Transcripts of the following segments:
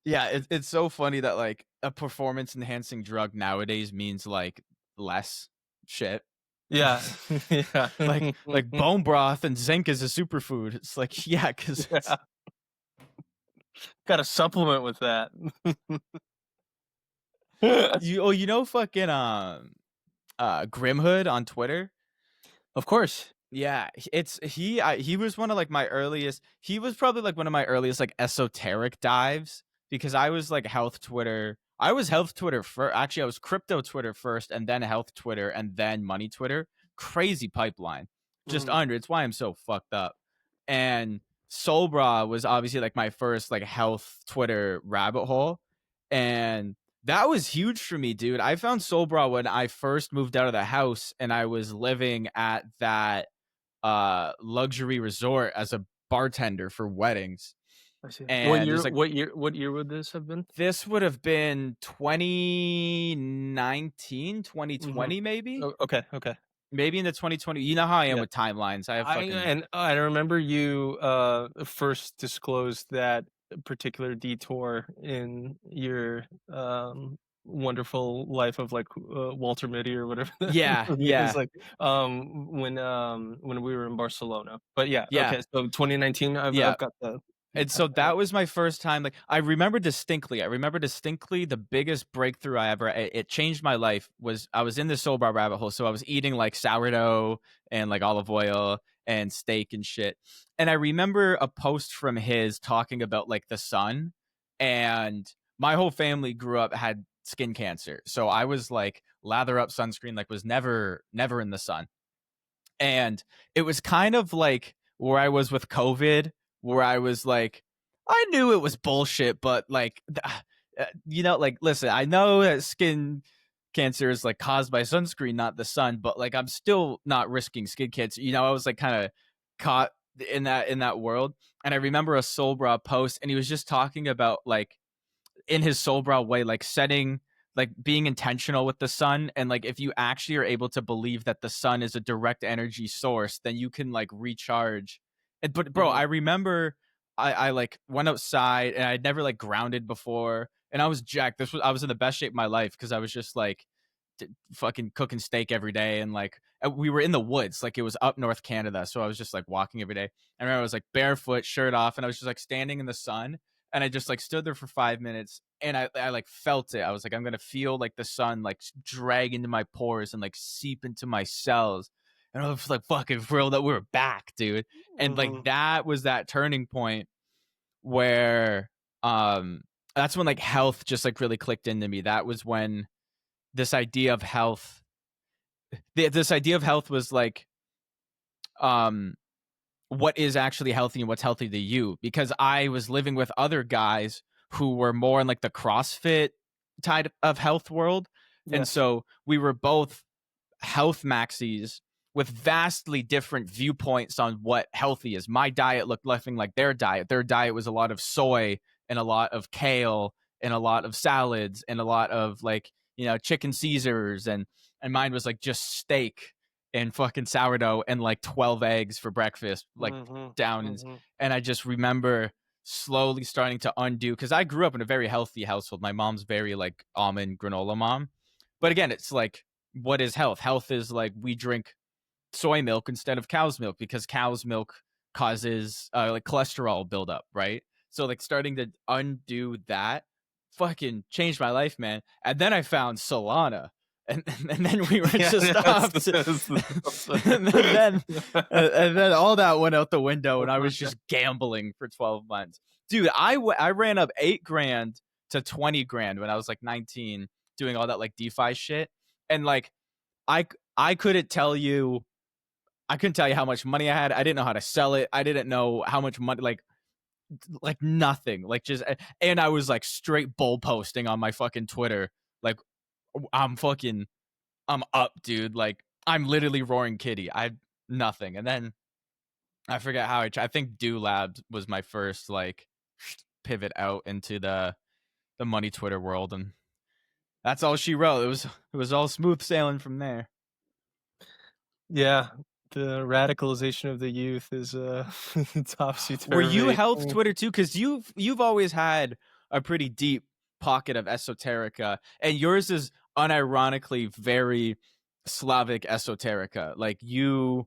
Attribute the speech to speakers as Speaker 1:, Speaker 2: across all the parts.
Speaker 1: Yeah, it's so funny that like a performance enhancing drug nowadays means like less shit.
Speaker 2: Yeah. Yeah.
Speaker 1: Like bone broth and zinc is a superfood. It's like yeah, because
Speaker 2: Yeah.
Speaker 1: it's
Speaker 2: Gotta supplement with that.
Speaker 1: you know fucking Grimhood on Twitter.
Speaker 2: Of course.
Speaker 1: Yeah, he was one of like my earliest. He was probably like one of my earliest like esoteric dives because I was like health Twitter. I was health Twitter first. Actually, I was crypto Twitter first, and then health Twitter, and then money Twitter. Crazy pipeline, just
Speaker 2: Mhm.
Speaker 1: under. It's why I'm so fucked up. And Solbra was obviously like my first like health Twitter rabbit hole, and that was huge for me, dude. I found Solbra when I first moved out of the house, and I was living at that luxury resort as a bartender for weddings.
Speaker 2: I see. What
Speaker 1: And it
Speaker 2: year
Speaker 1: was like
Speaker 2: what year what year would this have been?
Speaker 1: this would have been 2019,
Speaker 2: Mhm.
Speaker 1: 2020 maybe.
Speaker 2: Oh, okay, okay.
Speaker 1: Maybe in the 2020. You know how I am
Speaker 2: Yeah.
Speaker 1: with timelines. I have fucking
Speaker 2: I remember you, first disclosed that particular detour in your, wonderful life of, like, Walter Mitty or whatever the
Speaker 1: yeah,
Speaker 2: movie is,
Speaker 1: yeah,
Speaker 2: like, when we were in Barcelona. But yeah,
Speaker 1: yeah,
Speaker 2: okay, so 2019,
Speaker 1: yeah.
Speaker 2: I've got the
Speaker 1: And
Speaker 2: have
Speaker 1: so
Speaker 2: that.
Speaker 1: that was my first time. Like I remember distinctly. I remember distinctly the biggest breakthrough I ever. It changed my life. Was I was in the soul bar rabbit hole. So I was eating like sourdough and like olive oil and steak and shit. And I remember a post from his talking about like the sun. And my whole family grew up had skin cancer. So I was like lather up sunscreen. Like was never in the sun. And it was kind of like where I was with COVID, where I was like, I knew it was bullshit, but like, like, listen, I know that skin cancer is like caused by sunscreen, not the sun, but like, I'm still not risking skin cancer. I was like kind of caught in that world. And I remember a Soulbra post, and he was just talking about like in his soul brow way, like setting, like being intentional with the sun. And like, if you actually are able to believe that the sun is a direct energy source, then you can like recharge. But bro,
Speaker 2: Mhm.
Speaker 1: I remember I like went outside and I'd never like grounded before. And I was jacked. I was in the best shape of my life because I was just like fucking cooking steak every day. And like, we were in the woods, like it was up north Canada. So I was just like walking every day. I remember I was like barefoot, shirt off, and I was just like standing in the sun, and I just like stood there for 5 minutes, and I like felt it. I was like, I'm gonna feel like the sun like drag into my pores and like seep into my cells. And I was like fucking thrilled that we were back, dude. And like
Speaker 2: Mhm.
Speaker 1: that was that turning point where that's when like health just like really clicked into me. That was when this idea of health this idea of health was like um what is actually healthy and what's healthy to you, because I was living with other guys who were more in like the CrossFit type of health world. And
Speaker 2: Yes.
Speaker 1: so we were both health maxis with vastly different viewpoints on what healthy is. My diet looked nothing like their diet. Their diet was a lot of soy and a lot of kale and a lot of salads and a lot of like, chicken Caesars, and mine was like just steak and fucking sourdough and like 12 eggs for breakfast, like
Speaker 2: Mhm.
Speaker 1: down.
Speaker 2: Mhm.
Speaker 1: And I just remember slowly starting to undo, because I grew up in a very healthy household. My mom's very like almond granola mom. But again, it's like, what is health? Health is like we drink soy milk instead of cow's milk because cow's milk causes like cholesterol buildup, right? So like starting to undo that fucking changed my life, man. And then I found Solana. And then we were
Speaker 2: Yeah,
Speaker 1: just off to, and then and then all that went out the window, and I was
Speaker 2: Okay.
Speaker 1: just gambling for 12 months, dude. I ran up 8 grand to 20 grand when I was like 19, doing all that like DeFi shit. And like I I couldn't tell you I couldn't tell you how much money I had. I didn't know how to sell it. I didn't know how much money, like nothing. Like just, and I was like straight bull posting on my fucking Twitter. Like I'm fucking I'm up, dude. Like I'm literally roaring kitty. I nothing. And then I forget how I think Do Labs was my first like pivot out into the money Twitter world, and that's all she wrote. It was all smooth sailing from there.
Speaker 2: Yeah, the radicalization of the youth is,
Speaker 1: Were you
Speaker 2: topsy-turvy.
Speaker 1: health Twitter too? Because you've always had a pretty deep pocket of esoterica, and yours is unironically very Slavic esoterica. Like you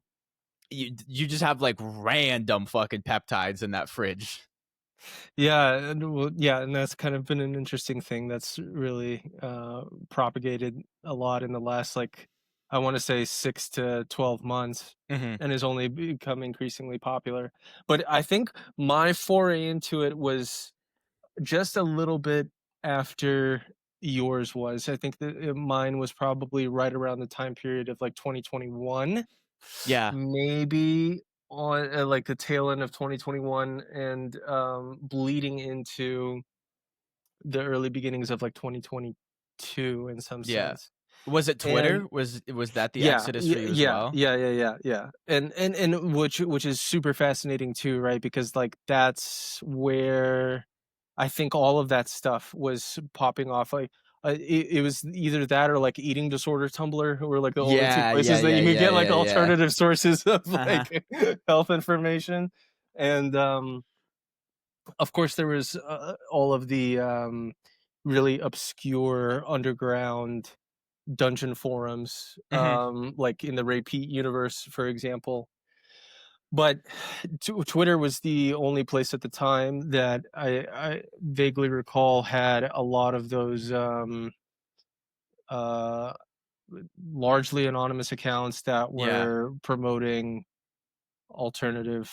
Speaker 1: just have like random fucking peptides in that fridge.
Speaker 2: Yeah, and well, yeah, and that's kind of been an interesting thing that's really propagated a lot in the last, like, I want to say 6 to 12 months,
Speaker 1: Hmm.
Speaker 2: and has only become increasingly popular. But I think my foray into it was just a little bit after yours was. I think that mine was probably right around the time period of like 2021,
Speaker 1: Yeah,
Speaker 2: maybe on like the tail end of 2021, and bleeding into the early beginnings of like 2022 in some
Speaker 1: yeah.
Speaker 2: sense.
Speaker 1: Was it
Speaker 2: And
Speaker 1: Twitter? Was that the
Speaker 2: yeah,
Speaker 1: exodus for
Speaker 2: yeah,
Speaker 1: you as
Speaker 2: yeah,
Speaker 1: well?
Speaker 2: yeah, yeah, yeah, yeah. And which is super fascinating too, right? Because like that's where I think all of that stuff was popping off. Like it was either that or like eating disorder Tumblr were like the only two
Speaker 1: Yeah, yeah,
Speaker 2: places that
Speaker 1: yeah,
Speaker 2: you could
Speaker 1: yeah,
Speaker 2: get like
Speaker 1: yeah, yeah.
Speaker 2: alternative sources of
Speaker 1: Uh-huh.
Speaker 2: like health information. And of course there was all of the really obscure underground dungeon forums,
Speaker 1: Hmm.
Speaker 2: like in the Repeat universe, for example. But Twitter was the only place at the time that I vaguely recall had a lot of those uh, largely anonymous accounts that
Speaker 1: Yeah,
Speaker 2: were promoting alternative.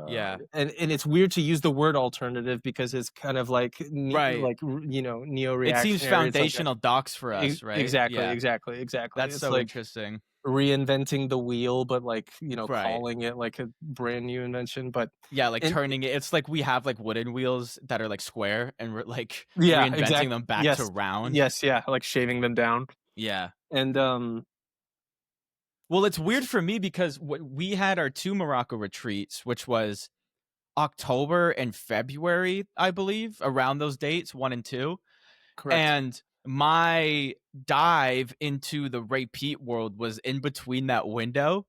Speaker 1: yeah.
Speaker 2: And it's weird to use the word alternative because it's kind of like
Speaker 1: Right.
Speaker 2: neo
Speaker 1: It seems
Speaker 2: reactionary. It's like
Speaker 1: foundational docs for us, right?
Speaker 2: exactly,
Speaker 1: Yeah.
Speaker 2: exactly, exactly.
Speaker 1: That's
Speaker 2: It's
Speaker 1: so
Speaker 2: like
Speaker 1: interesting.
Speaker 2: reinventing the wheel, but like,
Speaker 1: Right.
Speaker 2: calling it like a brand new invention. But
Speaker 1: Yeah, like
Speaker 2: and
Speaker 1: turning it, it's like we have like wooden wheels that are like square and we're like
Speaker 2: yeah,
Speaker 1: reinventing
Speaker 2: exact
Speaker 1: them back to
Speaker 2: yes,
Speaker 1: round.
Speaker 2: yes, yeah, like shaving them down.
Speaker 1: Yeah.
Speaker 2: And
Speaker 1: Well, it's weird for me because we had our two Morocco retreats, which was October and February, I believe, around those dates, 1 and 2.
Speaker 2: correct.
Speaker 1: And my dive into the repeat world was in between that window.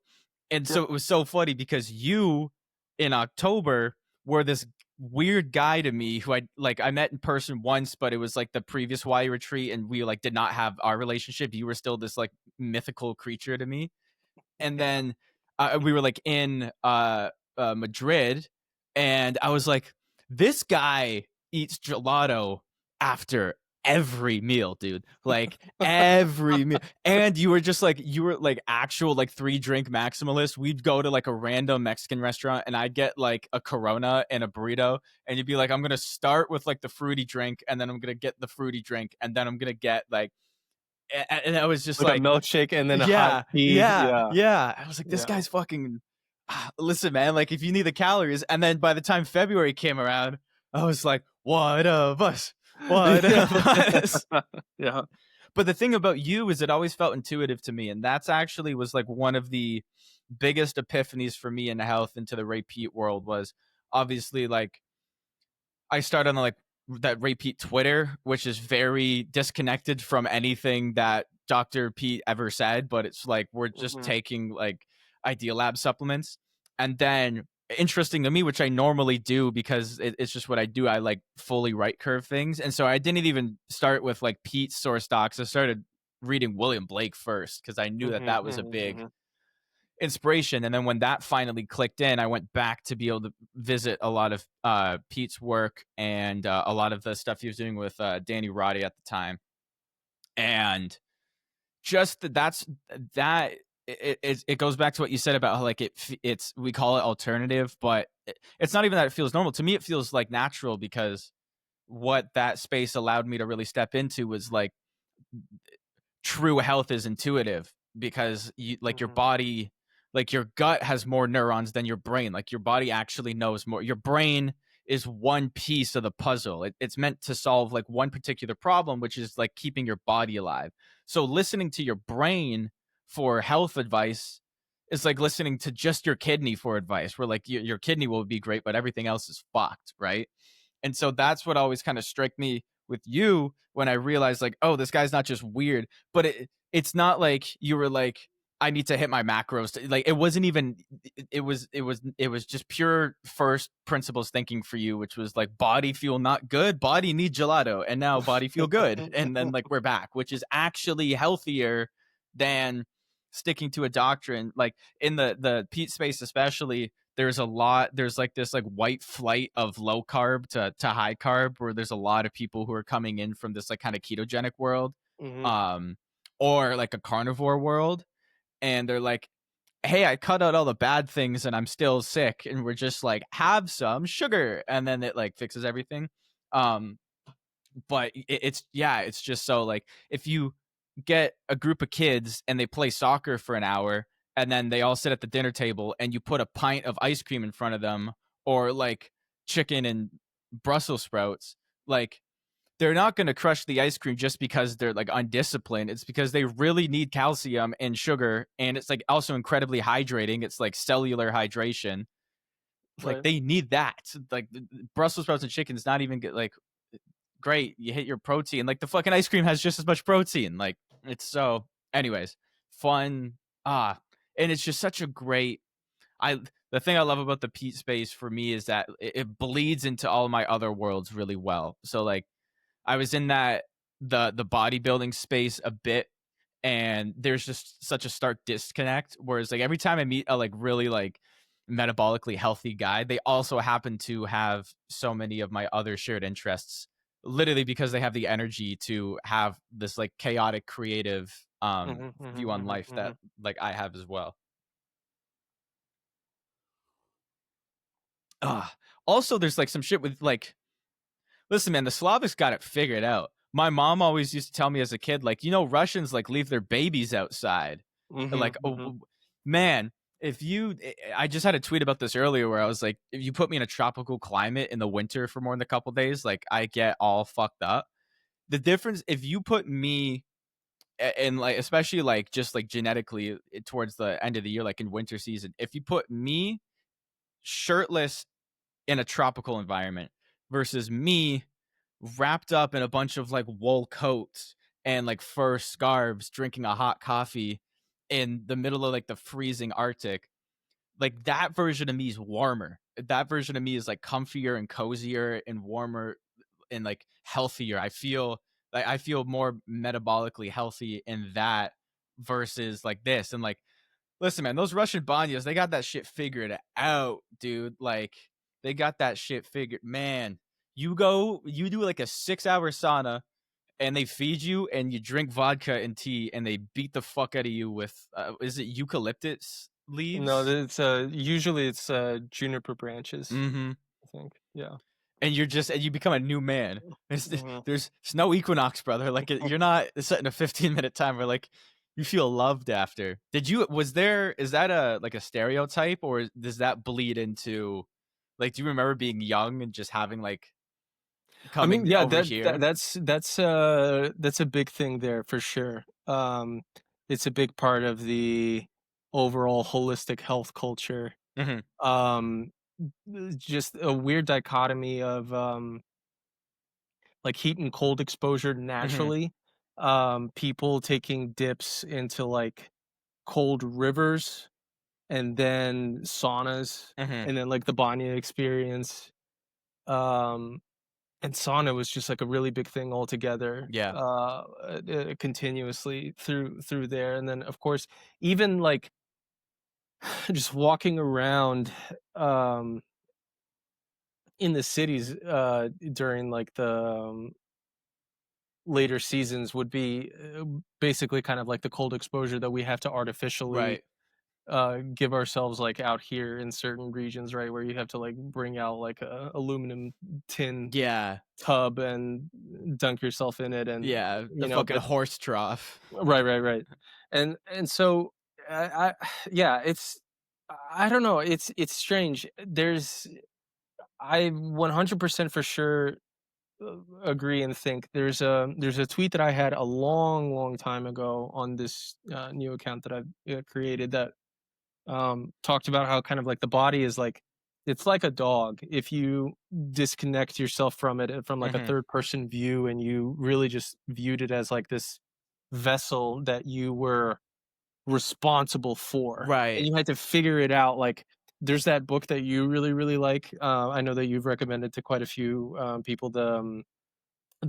Speaker 1: And so
Speaker 2: Yep.
Speaker 1: it was so funny because you in October were this weird guy to me who I met in person once, but it was like the previous Hawaii retreat and we like did not have our relationship. You were still this like mythical creature to me. And
Speaker 2: Yeah.
Speaker 1: then we were like in Madrid, and I was like, this guy eats gelato after every meal, dude. Like every meal. And you were like actual like 3 drink maximalist. We'd go to like a random Mexican restaurant and I'd get like a Corona and a burrito. And you'd be like, I'm gonna start with like the fruity drink, and then I'm gonna get the fruity drink, and then I'm gonna get like and I was just
Speaker 2: Like a
Speaker 1: like,
Speaker 2: milkshake and then a hot
Speaker 1: yeah,
Speaker 2: tea.
Speaker 1: yeah,
Speaker 2: Yeah,
Speaker 1: yeah. I was like, this
Speaker 2: yeah.
Speaker 1: guy's fucking. Listen, man. Like, if you need the calories, and then by the time February came around, I was like, what of us? What of us?
Speaker 2: Yeah.
Speaker 1: But the thing about you is, it always felt intuitive to me, and that's actually was like one of the biggest epiphanies for me in health into the repeat world was obviously like I started on like that repeat Twitter, which is very disconnected from anything that Dr. Pete ever said, but it's like we're just
Speaker 2: Mhm,
Speaker 1: taking like Idea Lab supplements. And then interesting to me, which I normally do because it's just what I do. I like fully right curve things. And so I didn't even start with like Pete's source docs. I started reading William Blake first because I knew that
Speaker 2: mhm,
Speaker 1: that was a
Speaker 2: mhm,
Speaker 1: big
Speaker 2: mhm.
Speaker 1: inspiration. And then when that finally clicked in, I went back to be able to visit a lot of Pete's work and a lot of the stuff he was doing with Danny Roddy at the time. And just that it goes back to what you said about how like it's we call it alternative, but it's not even that it feels normal to me. It feels like natural because what that space allowed me to really step into was like true health is intuitive because you like your
Speaker 2: Mhm.
Speaker 1: body, like your gut has more neurons than your brain. Like your body actually knows more. Your brain is one piece of the puzzle. It's meant to solve like one particular problem, which is like keeping your body alive. So listening to your brain for health advice is like listening to just your kidney for advice, where like your kidney will be great but everything else is fucked, right? And so that's what always kind of struck me with you when I realized like, oh, this guy's not just weird, but it's not like you were like I need to hit my macros. Like it wasn't even it was just pure first principles thinking for you, which was like body feel not good, body need gelato, and now body feel good. And then like we're back, which is actually healthier than sticking to a doctrine. Like in the Pete space especially, there's like this like white flight of low carb to high carb, where there's a lot of people who are coming in from this like kind of ketogenic world,
Speaker 2: Mhm.
Speaker 1: um or like a carnivore world, and they're like, hey, I cut out all the bad things and I'm still sick, and we're just like, have some sugar, and then it like fixes everything. um but it's yeah, it's just so like if you get a group of kids and they play soccer for an hour, and then they all sit at the dinner table and you put a pint of ice cream in front of them, or like chicken and Brussels sprouts, like they're not going to crush the ice cream just because they're like undisciplined. It's because they really need calcium and sugar, and it's like also incredibly hydrating. It's like cellular hydration. Like
Speaker 2: Right.
Speaker 1: they need that. Like Brussels sprouts and chicken's not even get like great. You hit your protein. Like the fucking ice cream has just as much protein. Like it's so. Anyways, fun. And it's just such a great. I the thing I love about the Pete space for me is that it bleeds into all my other worlds really well. So like I was in that the bodybuilding space a bit, and there's just such a stark disconnect. Whereas like every time I meet a like really like metabolically healthy guy, they also happen to have so many of my other shared interests, literally because they have the energy to have this like chaotic creative
Speaker 2: Mhm, mhm,
Speaker 1: view on
Speaker 2: mhm,
Speaker 1: life that
Speaker 2: mhm.
Speaker 1: like I have as well. Also there's like some shit with like, listen, man, the Slavics got it figured out. My mom always used to tell me as a kid, like, Russians like leave their babies outside.
Speaker 2: Mhm,
Speaker 1: Like,
Speaker 2: mhm.
Speaker 1: man, if you, I just had a tweet about this earlier where I was like, if you put me in a tropical climate in the winter for more than a couple days, like, I get all fucked up. The difference, if you put me in like, especially like just like genetically towards the end of the year, like in winter season, if you put me shirtless in a tropical environment versus me wrapped up in a bunch of like wool coats and like fur scarves, drinking a hot coffee in the middle of like the freezing Arctic. Like that version of me is warmer. That version of me is like comfier and cozier and warmer and like healthier. I feel more metabolically healthy in that versus like this. And like, listen, man, those Russian banyas, they got that shit figured out, dude. Like, they got that shit figured. Man, you do like a 6 hour sauna, and they feed you, and you drink vodka and tea, and they beat the fuck out of you with, is it eucalyptus
Speaker 2: No,
Speaker 1: leaves?
Speaker 2: it's, usually it's, juniper branches,
Speaker 1: Mm-hmm.
Speaker 2: I think. Yeah.
Speaker 1: And you become a new man.
Speaker 2: Mhm.
Speaker 1: There's snow equinox, brother. Like you're not setting a 15-minute timer. Like you feel loved after. Is that a like a stereotype, or does that bleed into like, do you remember being young and just having like
Speaker 2: I mean,
Speaker 1: coming
Speaker 2: yeah,
Speaker 1: over
Speaker 2: that
Speaker 1: here?
Speaker 2: that's a big thing there for sure. It's a big part of the overall holistic health culture.
Speaker 1: Hmm.
Speaker 2: Um, just a weird dichotomy of, like heat and cold exposure
Speaker 1: Hmm.
Speaker 2: naturally. People taking dips into like cold rivers and then saunas
Speaker 1: Hmm.
Speaker 2: and then like the banya experience. Um, and sauna was just like a really big thing altogether,
Speaker 1: Yeah.
Speaker 2: continuously through there. And then of course, even like just walking around um in the cities during like the later seasons would be basically kind of like the cold exposure that we have to artificially
Speaker 1: Right.
Speaker 2: give ourselves like out here in certain regions, right? Where you have to like bring out like a aluminum tin
Speaker 1: Yeah.
Speaker 2: tub and dunk yourself in it, and
Speaker 1: Yeah. The
Speaker 2: you know,
Speaker 1: fucking
Speaker 2: but
Speaker 1: horse trough.
Speaker 2: right. And so I yeah, it's, I don't know, it's strange. I 100% for sure agree and think there's a tweet that I had a long time ago on this new account that I've created that talked about how kind of like the body is like, it's like a dog. If you disconnect yourself from it from like a
Speaker 1: Hmm.
Speaker 2: third person view, and you really just viewed it as like this vessel that you were responsible for, and
Speaker 1: Right.
Speaker 2: you had to figure it out, like, there's that book that you really, really like, I know that you've recommended to quite a few, people, the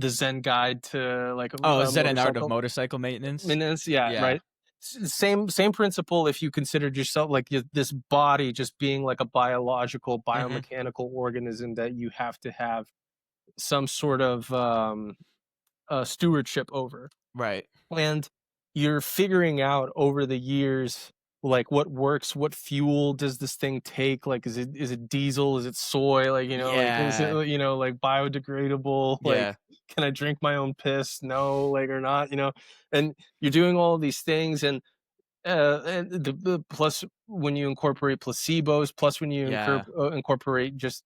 Speaker 2: Zen Guide to, like,
Speaker 1: Oh,
Speaker 2: a
Speaker 1: is that an art of
Speaker 2: motorcycle
Speaker 1: motorcycle maintenance?
Speaker 2: maintenance, yeah,
Speaker 1: Yeah.
Speaker 2: right? Same principle if you considered yourself like this body just being like a biological,
Speaker 1: Mhm.
Speaker 2: biomechanical organism that you have to have some sort of, stewardship over.
Speaker 1: Right.
Speaker 2: And you're figuring out over the years, like, what works, what fuel does this thing take, like, is it diesel, is it soy, like, like, is it,
Speaker 1: Yeah.
Speaker 2: like, biodegradable, like,
Speaker 1: Yeah.
Speaker 2: can I drink my own piss, no, like, or not, and you're doing all these things, and the plus when you incorporate placebos, plus when you
Speaker 1: Yeah.
Speaker 2: incorporate just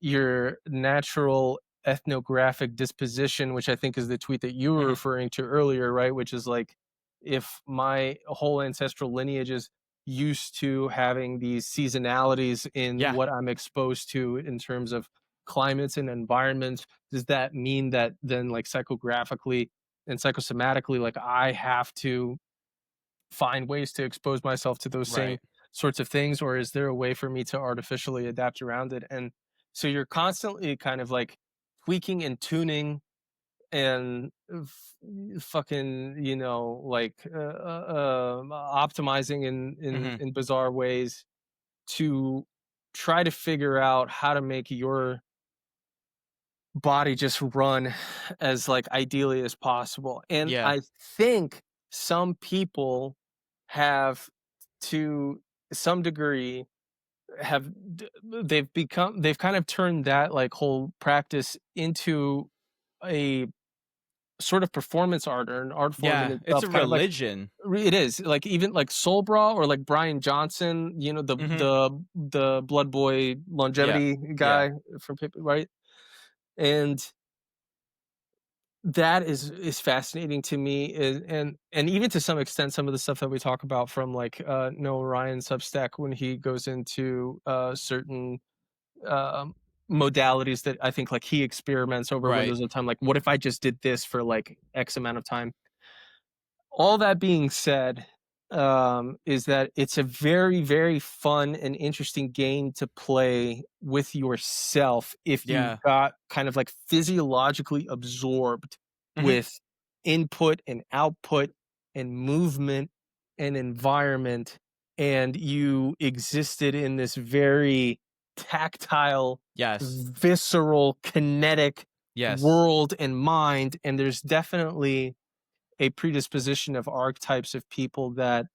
Speaker 2: your natural ethnographic disposition, which I think is the tweet that you were
Speaker 1: Mhm.
Speaker 2: referring to earlier, right? Which is like, if my whole ancestral lineage is used to having these seasonalities in
Speaker 1: Yeah.
Speaker 2: what I'm exposed to in terms of climates and environments, does that mean that then, like, psychographically and psychosomatically, like, I have to find ways to expose myself to those same
Speaker 1: Right.
Speaker 2: sorts of things, or is there a way for me to artificially adapt around it? And so you're constantly kind of like tweaking and tuning and fucking, like, optimizing
Speaker 1: Mhm.
Speaker 2: in bizarre ways to try to figure out how to make your body just run as, like, ideally as possible. And
Speaker 1: Yeah.
Speaker 2: I think some people have, to some degree, have they've kind of turned that, like, whole practice into a sort of performance art or an art form in
Speaker 1: Yeah. It's
Speaker 2: itself,
Speaker 1: a
Speaker 2: kind of like,
Speaker 1: religion.
Speaker 2: it is like, even like Soul Bra or like Brian Johnson,
Speaker 1: Mhm.
Speaker 2: the Blood Boy
Speaker 1: Yeah.
Speaker 2: longevity
Speaker 1: Yeah.
Speaker 2: guy from right? And that is fascinating to me, and even to some extent, some of the stuff that we talk about from, like, Noah Ryan's Substack when he goes into, certain, um, modalities that I think, like, he experiments over
Speaker 1: Right.
Speaker 2: windows of time, like, what if I just did this for, like, X amount of time? All that being said, is that it's a very, very fun and interesting game to play with yourself if you
Speaker 1: Yeah.
Speaker 2: got kind of, like, physiologically absorbed
Speaker 1: Mhm.
Speaker 2: with input and output and movement and environment, and you existed in this very tactile,
Speaker 1: Yes.
Speaker 2: visceral, kinetic
Speaker 1: Yes.
Speaker 2: world and mind, and there's definitely a predisposition of archetypes of people that,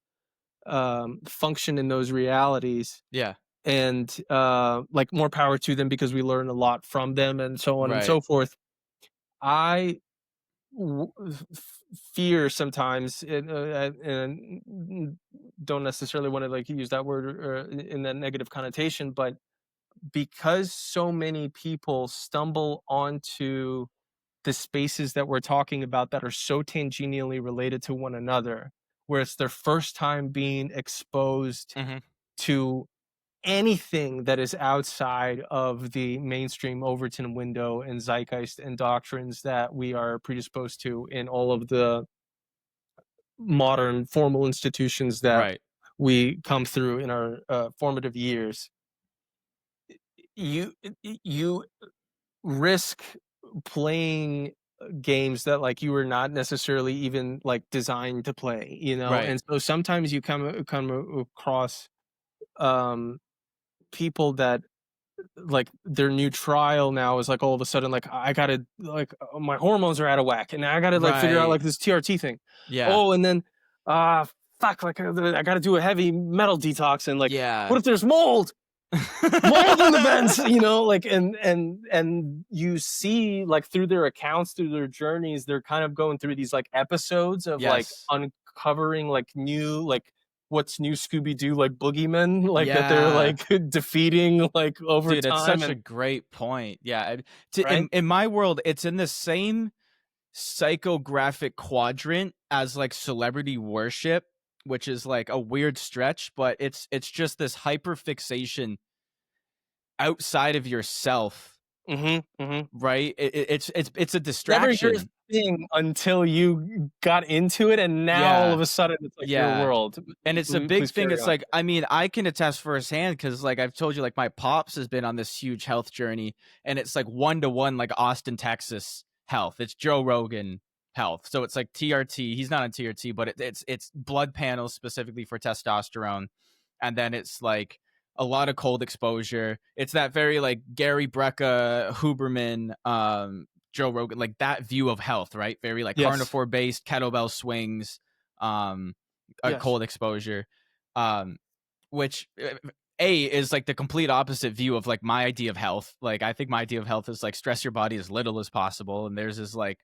Speaker 2: function in those realities,
Speaker 1: Yeah.
Speaker 2: and, like, more power to them because we learn a lot from them and so on and
Speaker 1: Right.
Speaker 2: so forth. I fear sometimes, and don't necessarily want to, like, use that word, in that negative connotation, but because so many people stumble onto the spaces that we're talking about that are so tangentially related to one another, where it's their first time being exposed
Speaker 1: Mhm.
Speaker 2: to anything that is outside of the mainstream Overton window and zeitgeist and doctrines that we are predisposed to in all of the modern formal institutions that
Speaker 1: Right.
Speaker 2: we come through in our, formative years. You risk playing, games that, like, you were not necessarily even, like, designed to play,
Speaker 1: Right.
Speaker 2: and so sometimes you come across, um, people that, like, their new trial now is, like, all of a sudden, like, I gotta, like, my hormones are out of whack, and I gotta, like, figure out,
Speaker 1: Right.
Speaker 2: like, this TRT thing.
Speaker 1: Yeah.
Speaker 2: Oh, and then, fuck, like, I gotta do a heavy metal detox, and, like, what
Speaker 1: Yeah.
Speaker 2: if there's mold? Mold in the vents, like, and you see, like, through their accounts, through their journeys, they're kind of going through these, like, episodes of, like,
Speaker 1: Yes.
Speaker 2: uncovering, like, new, like, what's new Scooby-Doo, like, boogeymen, like, that they're,
Speaker 1: Yeah.
Speaker 2: like, defeating, like, over
Speaker 1: Dude, it's
Speaker 2: time,
Speaker 1: such a
Speaker 2: and
Speaker 1: great point. Yeah,
Speaker 2: right?
Speaker 1: in my world, it's in the same psychographic quadrant as like celebrity worship, which is like a weird stretch, but it's just this hyper fixation outside of yourself,
Speaker 2: Mhm, mhm.
Speaker 1: right? It's a
Speaker 2: Never your
Speaker 1: distraction.
Speaker 2: thing until you got into it, and now all
Speaker 1: Yeah.
Speaker 2: of a sudden it's like your
Speaker 1: Yeah.
Speaker 2: world.
Speaker 1: And it's a big
Speaker 2: Please
Speaker 1: thing.
Speaker 2: carry
Speaker 1: It's
Speaker 2: on.
Speaker 1: like, I mean, I can attest firsthand because, like, I've told you, like, my pops has been on this huge health journey, and it's like 1-to-1, like Austin, Texas health. It's Joe Rogan health. So it's like TRT. He's not on TRT, but it's blood panels specifically for testosterone, and then it's like a lot of cold exposure. It's that very like Gary Brecka, Huberman, Joe Rogan, like that view of health, right? Very like
Speaker 2: Yes.
Speaker 1: carnivore based, kettlebell swings, um, a
Speaker 2: Yes.
Speaker 1: cold exposure, um, which a is like the complete opposite view of like my idea of health. Like I think my idea of health is like stress your body as little as possible, and theirs is like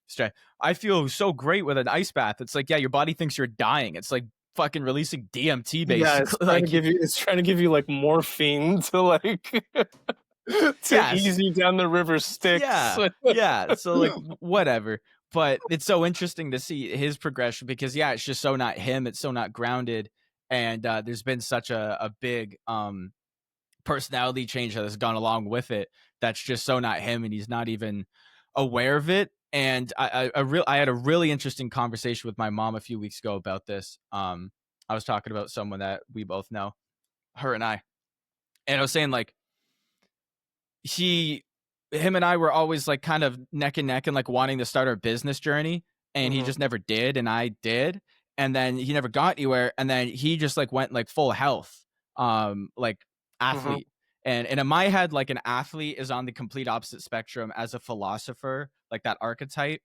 Speaker 1: stress. I feel so great with an ice bath. It's like, yeah, your body thinks you're dying. It's like fucking releasing DMT
Speaker 2: Yeah, it's
Speaker 1: basically.
Speaker 2: trying to
Speaker 1: Like
Speaker 2: give you like morphine to like to
Speaker 1: yes,
Speaker 2: ease you down the river Styx.
Speaker 1: yeah, yeah. So like whatever. But it's so interesting to see his progression because yeah, it's just so not him. It's so not grounded, and there's been such a big personality change that has gone along with it. That's just so not him, and he's not even aware of it. And I had a really interesting conversation with my mom a few weeks ago about this. I was talking about someone that we both know, her and I, and I was saying like he him and I were always like kind of neck and neck and like wanting to start our business journey, and he
Speaker 2: Mhm,
Speaker 1: just never did and I did, and then he never got anywhere, and then he just like went like full health, like
Speaker 2: mhm,
Speaker 1: athlete. And in my head, like an athlete is on the complete opposite spectrum as a philosopher, like that archetype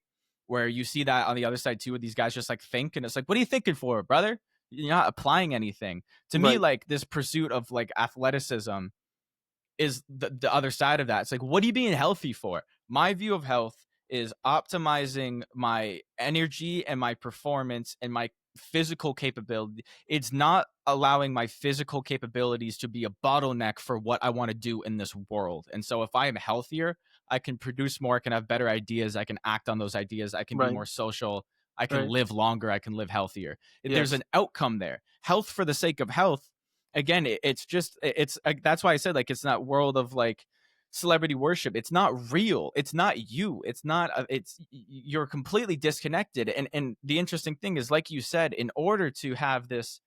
Speaker 1: where you see that on the other side too, where these guys just like think, and it's like, what are you thinking for, brother? You're not applying anything. To me,
Speaker 2: right,
Speaker 1: like this pursuit of like athleticism is the other side of that. It's like, what are you being healthy for? My view of health is optimizing my energy and my performance and my physical capability. It's not allowing my physical capabilities to be a bottleneck for what I want to do in this world. And so if I am healthier, I can produce more, I can have better ideas, I can act on those ideas, I can be
Speaker 2: right,
Speaker 1: more social, I can
Speaker 2: right.
Speaker 1: live longer, I can live healthier. There's
Speaker 2: Yes.
Speaker 1: an outcome there. Health for the sake of health, again, it's just it's like, that's why I said like it's that world of like celebrity worship. It's not real. It's not you. It's not it's you're completely disconnected. And the interesting thing is, like you said, in order to have this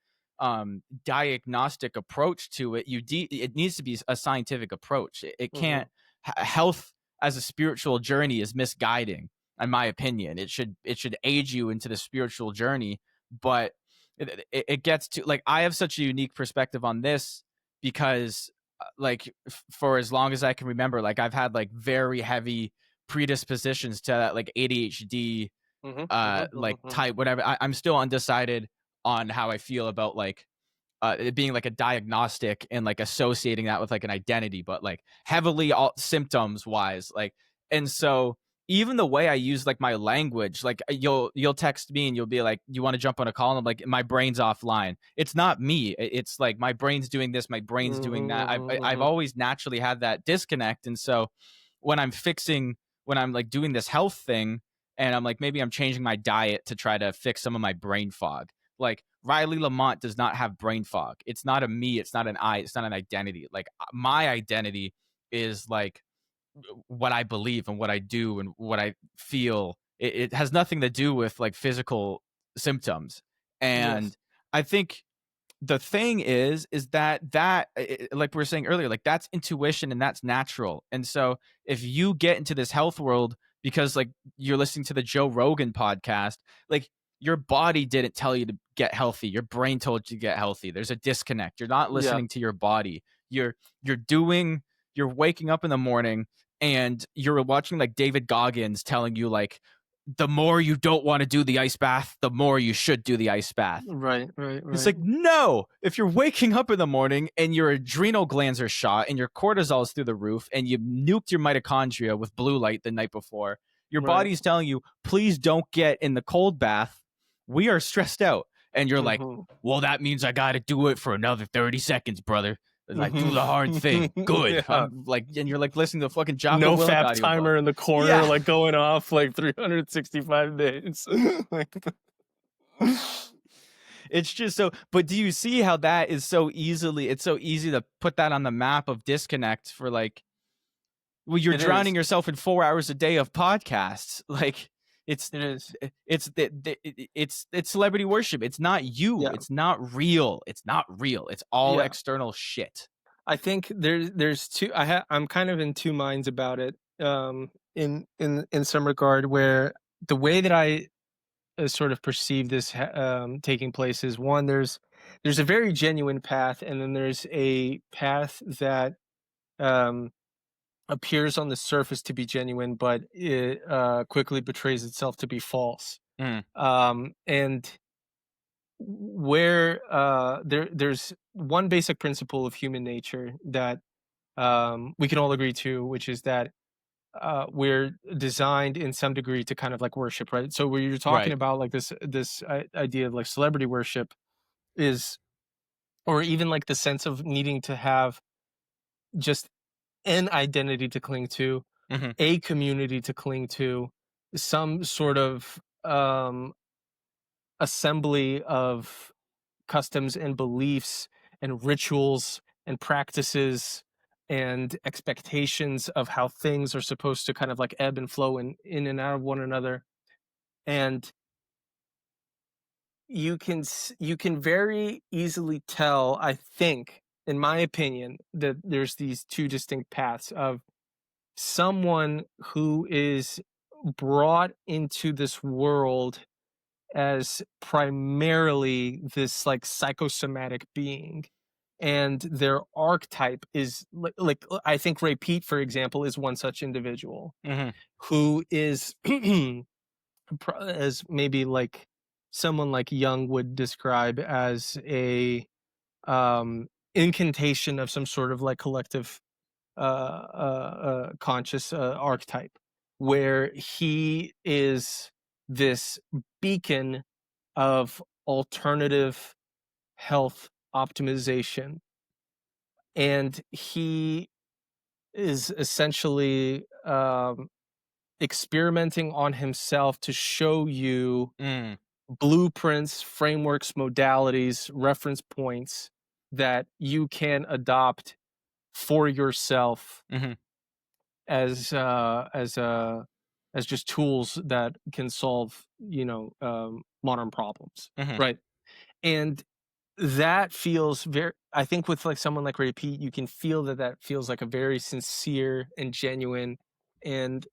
Speaker 1: diagnostic approach to it, it needs to be a scientific approach. It
Speaker 2: Mhm,
Speaker 1: can't health as a spiritual journey is misguiding in my opinion. It should aid you into the spiritual journey, but it gets to like, I have such a unique perspective on this because like for as long as I can remember, like I've had like very heavy predispositions to that like ADHD
Speaker 2: mhm, mhm, mhm,
Speaker 1: like
Speaker 2: mhm.
Speaker 1: type whatever. I'm still undecided on how I feel about like it being like a diagnostic and like associating that with like an identity, but like heavily all symptoms wise, like, and so even the way I use like my language, like you'll text me and you'll be like, "You want to jump on a call?" And I'm like, "My brain's offline." It's not me. It's like my brain's doing this, my brain's doing
Speaker 2: Mhm,
Speaker 1: that.
Speaker 2: mhm,
Speaker 1: I've
Speaker 2: mhm.
Speaker 1: always naturally had that disconnect, and so when I'm fixing, when I'm like doing this health thing, and I'm like maybe I'm changing my diet to try to fix some of my brain fog, like Riley Lamont does not have brain fog. It's not a me. It's not an I. It's not an identity. Like my identity is like what I believe and what I do and what I feel. It has nothing to do with like physical symptoms.
Speaker 2: Yes.
Speaker 1: And I think the thing is that like we were saying earlier, like that's intuition and that's natural. And so if you get into this health world because like you're listening to the Joe Rogan podcast, like your body didn't tell you to get healthy, your brain told you to get healthy. There's a disconnect. You're not
Speaker 2: Yeah.
Speaker 1: listening to your body. You're doing, you're waking up in the morning and you're watching like David Goggins telling you like the more you don't want to do the ice bath, the more you should do the ice bath.
Speaker 2: Right, right,
Speaker 1: It's
Speaker 2: right,
Speaker 1: like, no, if you're waking up in the morning and your adrenal glands are shot and your cortisol is through the roof and you nuked your mitochondria with blue light the night before, your
Speaker 2: right.
Speaker 1: body's telling you, please don't get in the cold bath. We are stressed out. And you're like,
Speaker 2: Mhm,
Speaker 1: well, that means I got to do it for another 30 seconds, brother. Like, do
Speaker 2: mhm.
Speaker 1: the hard thing. Good.
Speaker 2: Yeah.
Speaker 1: I'm like, and you're like listening to fucking Jocko
Speaker 2: No
Speaker 1: Willink
Speaker 2: fap
Speaker 1: audiobook.
Speaker 2: timer in the corner,
Speaker 1: Yeah.
Speaker 2: like, going off, like, 365 days. Like
Speaker 1: It's just so, but do you see how that is so easily, it's so easy to put that on the map of disconnect for like, well, you're
Speaker 2: It is.
Speaker 1: drowning yourself in 4 hours a day of podcasts. Like, It's
Speaker 2: It is.
Speaker 1: it's celebrity worship. It's not you.
Speaker 2: Yeah.
Speaker 1: It's not real. It's not real. It's all
Speaker 2: Yeah.
Speaker 1: external shit.
Speaker 2: I think there's two. I'm kind of in two minds about it. In some regard, where the way that I sort of perceive this taking place is one. There's a very genuine path, and then there's a path that um, appears on the surface to be genuine, but it quickly betrays itself to be false.
Speaker 1: Mm,
Speaker 2: And where there's one basic principle of human nature that we can all agree to, which is that we're designed in some degree to kind of like worship, right? So where you're talking
Speaker 1: right.
Speaker 2: about like this idea of like celebrity worship is, or even like the sense of needing to have just an identity to cling to,
Speaker 1: Mhm,
Speaker 2: a community to cling to, some sort of assembly of customs and beliefs and rituals and practices and expectations of how things are supposed to kind of like ebb and flow in and out of one another. And you can very easily tell, I think, in my opinion, that there's these two distinct paths of someone who is brought into this world as primarily this like psychosomatic being, and their archetype is I think Ray Pete, for example, is one such individual
Speaker 1: mhm,
Speaker 2: who is as maybe like someone like Jung would describe as a incantation of some sort of like collective conscious archetype, where he is this beacon of alternative health optimization. And he is essentially experimenting on himself to show you
Speaker 1: mm,
Speaker 2: blueprints, frameworks, modalities, reference points that you can adopt for yourself
Speaker 1: mhm,
Speaker 2: as as just tools that can solve, modern problems,
Speaker 1: mhm,
Speaker 2: right? And that feels very, I think with like someone like Ray Pete, you can feel that that feels like a very sincere and genuine and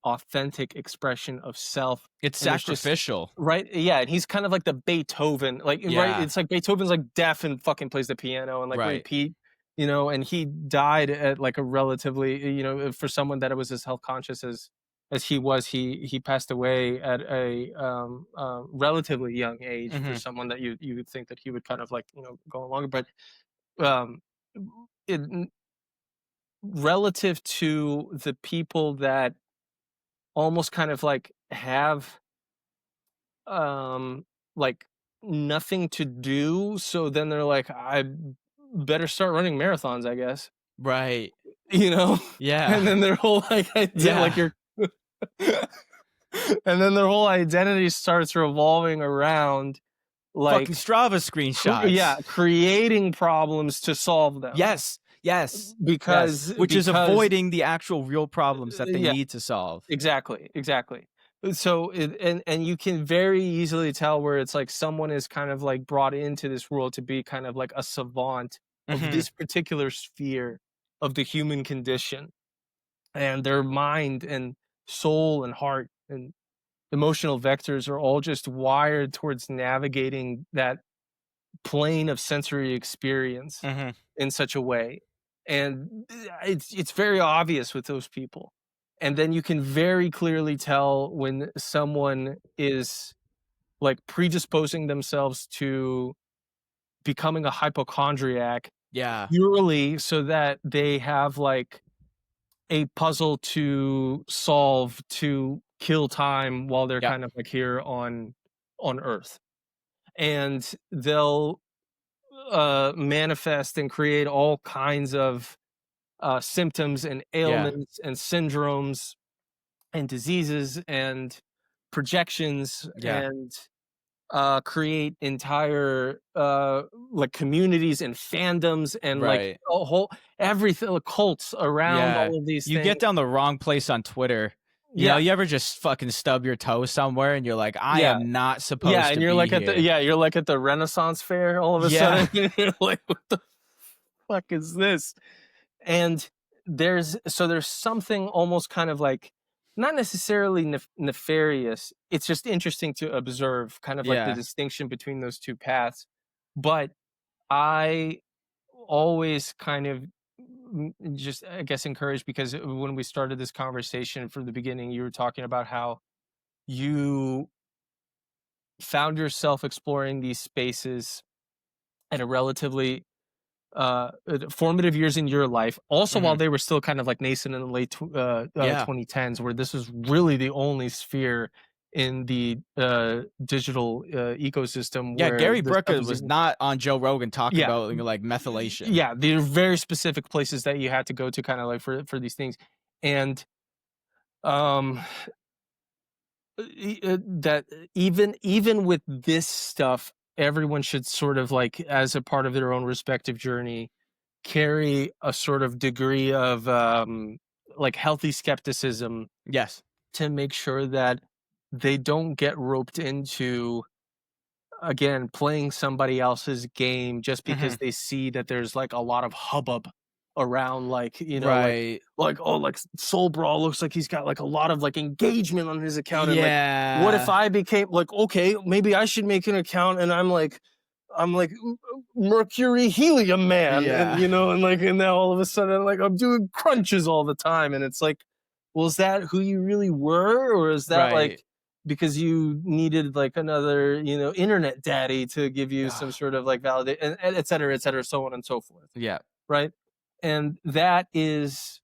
Speaker 2: authentic expression of self.
Speaker 1: it's
Speaker 2: And there's just
Speaker 1: sacrificial.
Speaker 2: right, yeah, and he's kind of like the Beethoven, like right,
Speaker 1: Yeah,
Speaker 2: it's like Beethoven's like deaf and fucking plays the piano, and like Ray
Speaker 1: right.
Speaker 2: Pete, and he died at like a relatively, for someone that was as health conscious as he was, he passed away at a relatively young age for
Speaker 1: Mhm,
Speaker 2: someone that you would think that he would kind of like go longer, but um, it, relative to the people that almost kind of like have um like nothing to do, so then they're like, I better start running marathons, I guess.
Speaker 1: right.
Speaker 2: you know
Speaker 1: Yeah,
Speaker 2: and then their whole like like
Speaker 1: yeah.
Speaker 2: your and then their whole identity starts revolving around
Speaker 1: Fucking
Speaker 2: like
Speaker 1: Strava screenshots.
Speaker 2: creating problems to solve them,
Speaker 1: Yes, yes, yes,
Speaker 2: because
Speaker 1: which is avoiding the actual real problems that they
Speaker 2: yeah,
Speaker 1: need to solve.
Speaker 2: exactly, exactly. So and you can very easily tell where it's like someone is kind of like brought into this world to be kind of like a savant of
Speaker 1: Mhm,
Speaker 2: this particular sphere of the human condition, and their mind and soul and heart and emotional vectors are all just wired towards navigating that plane of sensory experience
Speaker 1: mhm,
Speaker 2: in such a way. And it's very obvious with those people. And then you can very clearly tell when someone is like predisposing themselves to becoming a hypochondriac
Speaker 1: yeah,
Speaker 2: purely so that they have like a puzzle to solve to kill time while they're
Speaker 1: yep,
Speaker 2: kind of like here on earth. And they'll manifest and create all kinds of symptoms and
Speaker 1: yeah,
Speaker 2: ailments and syndromes and diseases and projections,
Speaker 1: yeah,
Speaker 2: and create entire like communities and fandoms and like
Speaker 1: right.
Speaker 2: a whole everything, like cults around
Speaker 1: Yeah,
Speaker 2: all of these
Speaker 1: you
Speaker 2: things.
Speaker 1: get down the wrong place on Twitter. You know,
Speaker 2: Yeah,
Speaker 1: you ever just fucking stub your toe somewhere and you're like, I
Speaker 2: yeah,
Speaker 1: am not
Speaker 2: yeah,
Speaker 1: supposed
Speaker 2: and
Speaker 1: to be here.
Speaker 2: you're like at the Renaissance fair all of a
Speaker 1: Yeah.
Speaker 2: sudden. You're like, what the fuck is this? And there's something almost kind of like not necessarily nefarious. It's just interesting to observe, kind of like the
Speaker 1: Yeah.
Speaker 2: distinction between those two paths. But I always kind of just, I guess, encouraged because when we started this conversation from the beginning, you were talking about how you found yourself exploring these spaces at a relatively formative years in your life, also while
Speaker 1: Mhm.
Speaker 2: they were still kind of like nascent in the late 2010s, where this was really the only sphere in the digital ecosystem
Speaker 1: Yeah,
Speaker 2: where
Speaker 1: Gary
Speaker 2: this stuff
Speaker 1: Brooker
Speaker 2: was
Speaker 1: was
Speaker 2: even.
Speaker 1: not on Joe Rogan talking
Speaker 2: Yeah,
Speaker 1: about like methylation.
Speaker 2: yeah, there are very specific places that you had to go to kind of like for these things. And um that even with this stuff, everyone should sort of like, as a part of their own respective journey, carry a sort of degree of like healthy skepticism
Speaker 1: Yes.
Speaker 2: to make sure that they don't get roped into, again, playing somebody else's game just because
Speaker 1: Mhm.
Speaker 2: they see that there's like a lot of hubbub around, like,
Speaker 1: Right.
Speaker 2: like, oh, like Soul Brawl looks like he's got like a lot of like engagement on his account, and like, what if
Speaker 1: Yeah.
Speaker 2: I became like, okay, maybe I should make an account and I'm like Mercury Helium Man, and
Speaker 1: Yeah.
Speaker 2: and now all of a sudden, like, I'm doing crunches all the time, and it's like, well, is that who you really were, or is that
Speaker 1: Right.
Speaker 2: like because you needed like another, internet daddy to give you some
Speaker 1: Ugh.
Speaker 2: sort of like validate, and et cetera, so on and so forth,
Speaker 1: Yeah.
Speaker 2: right? And that is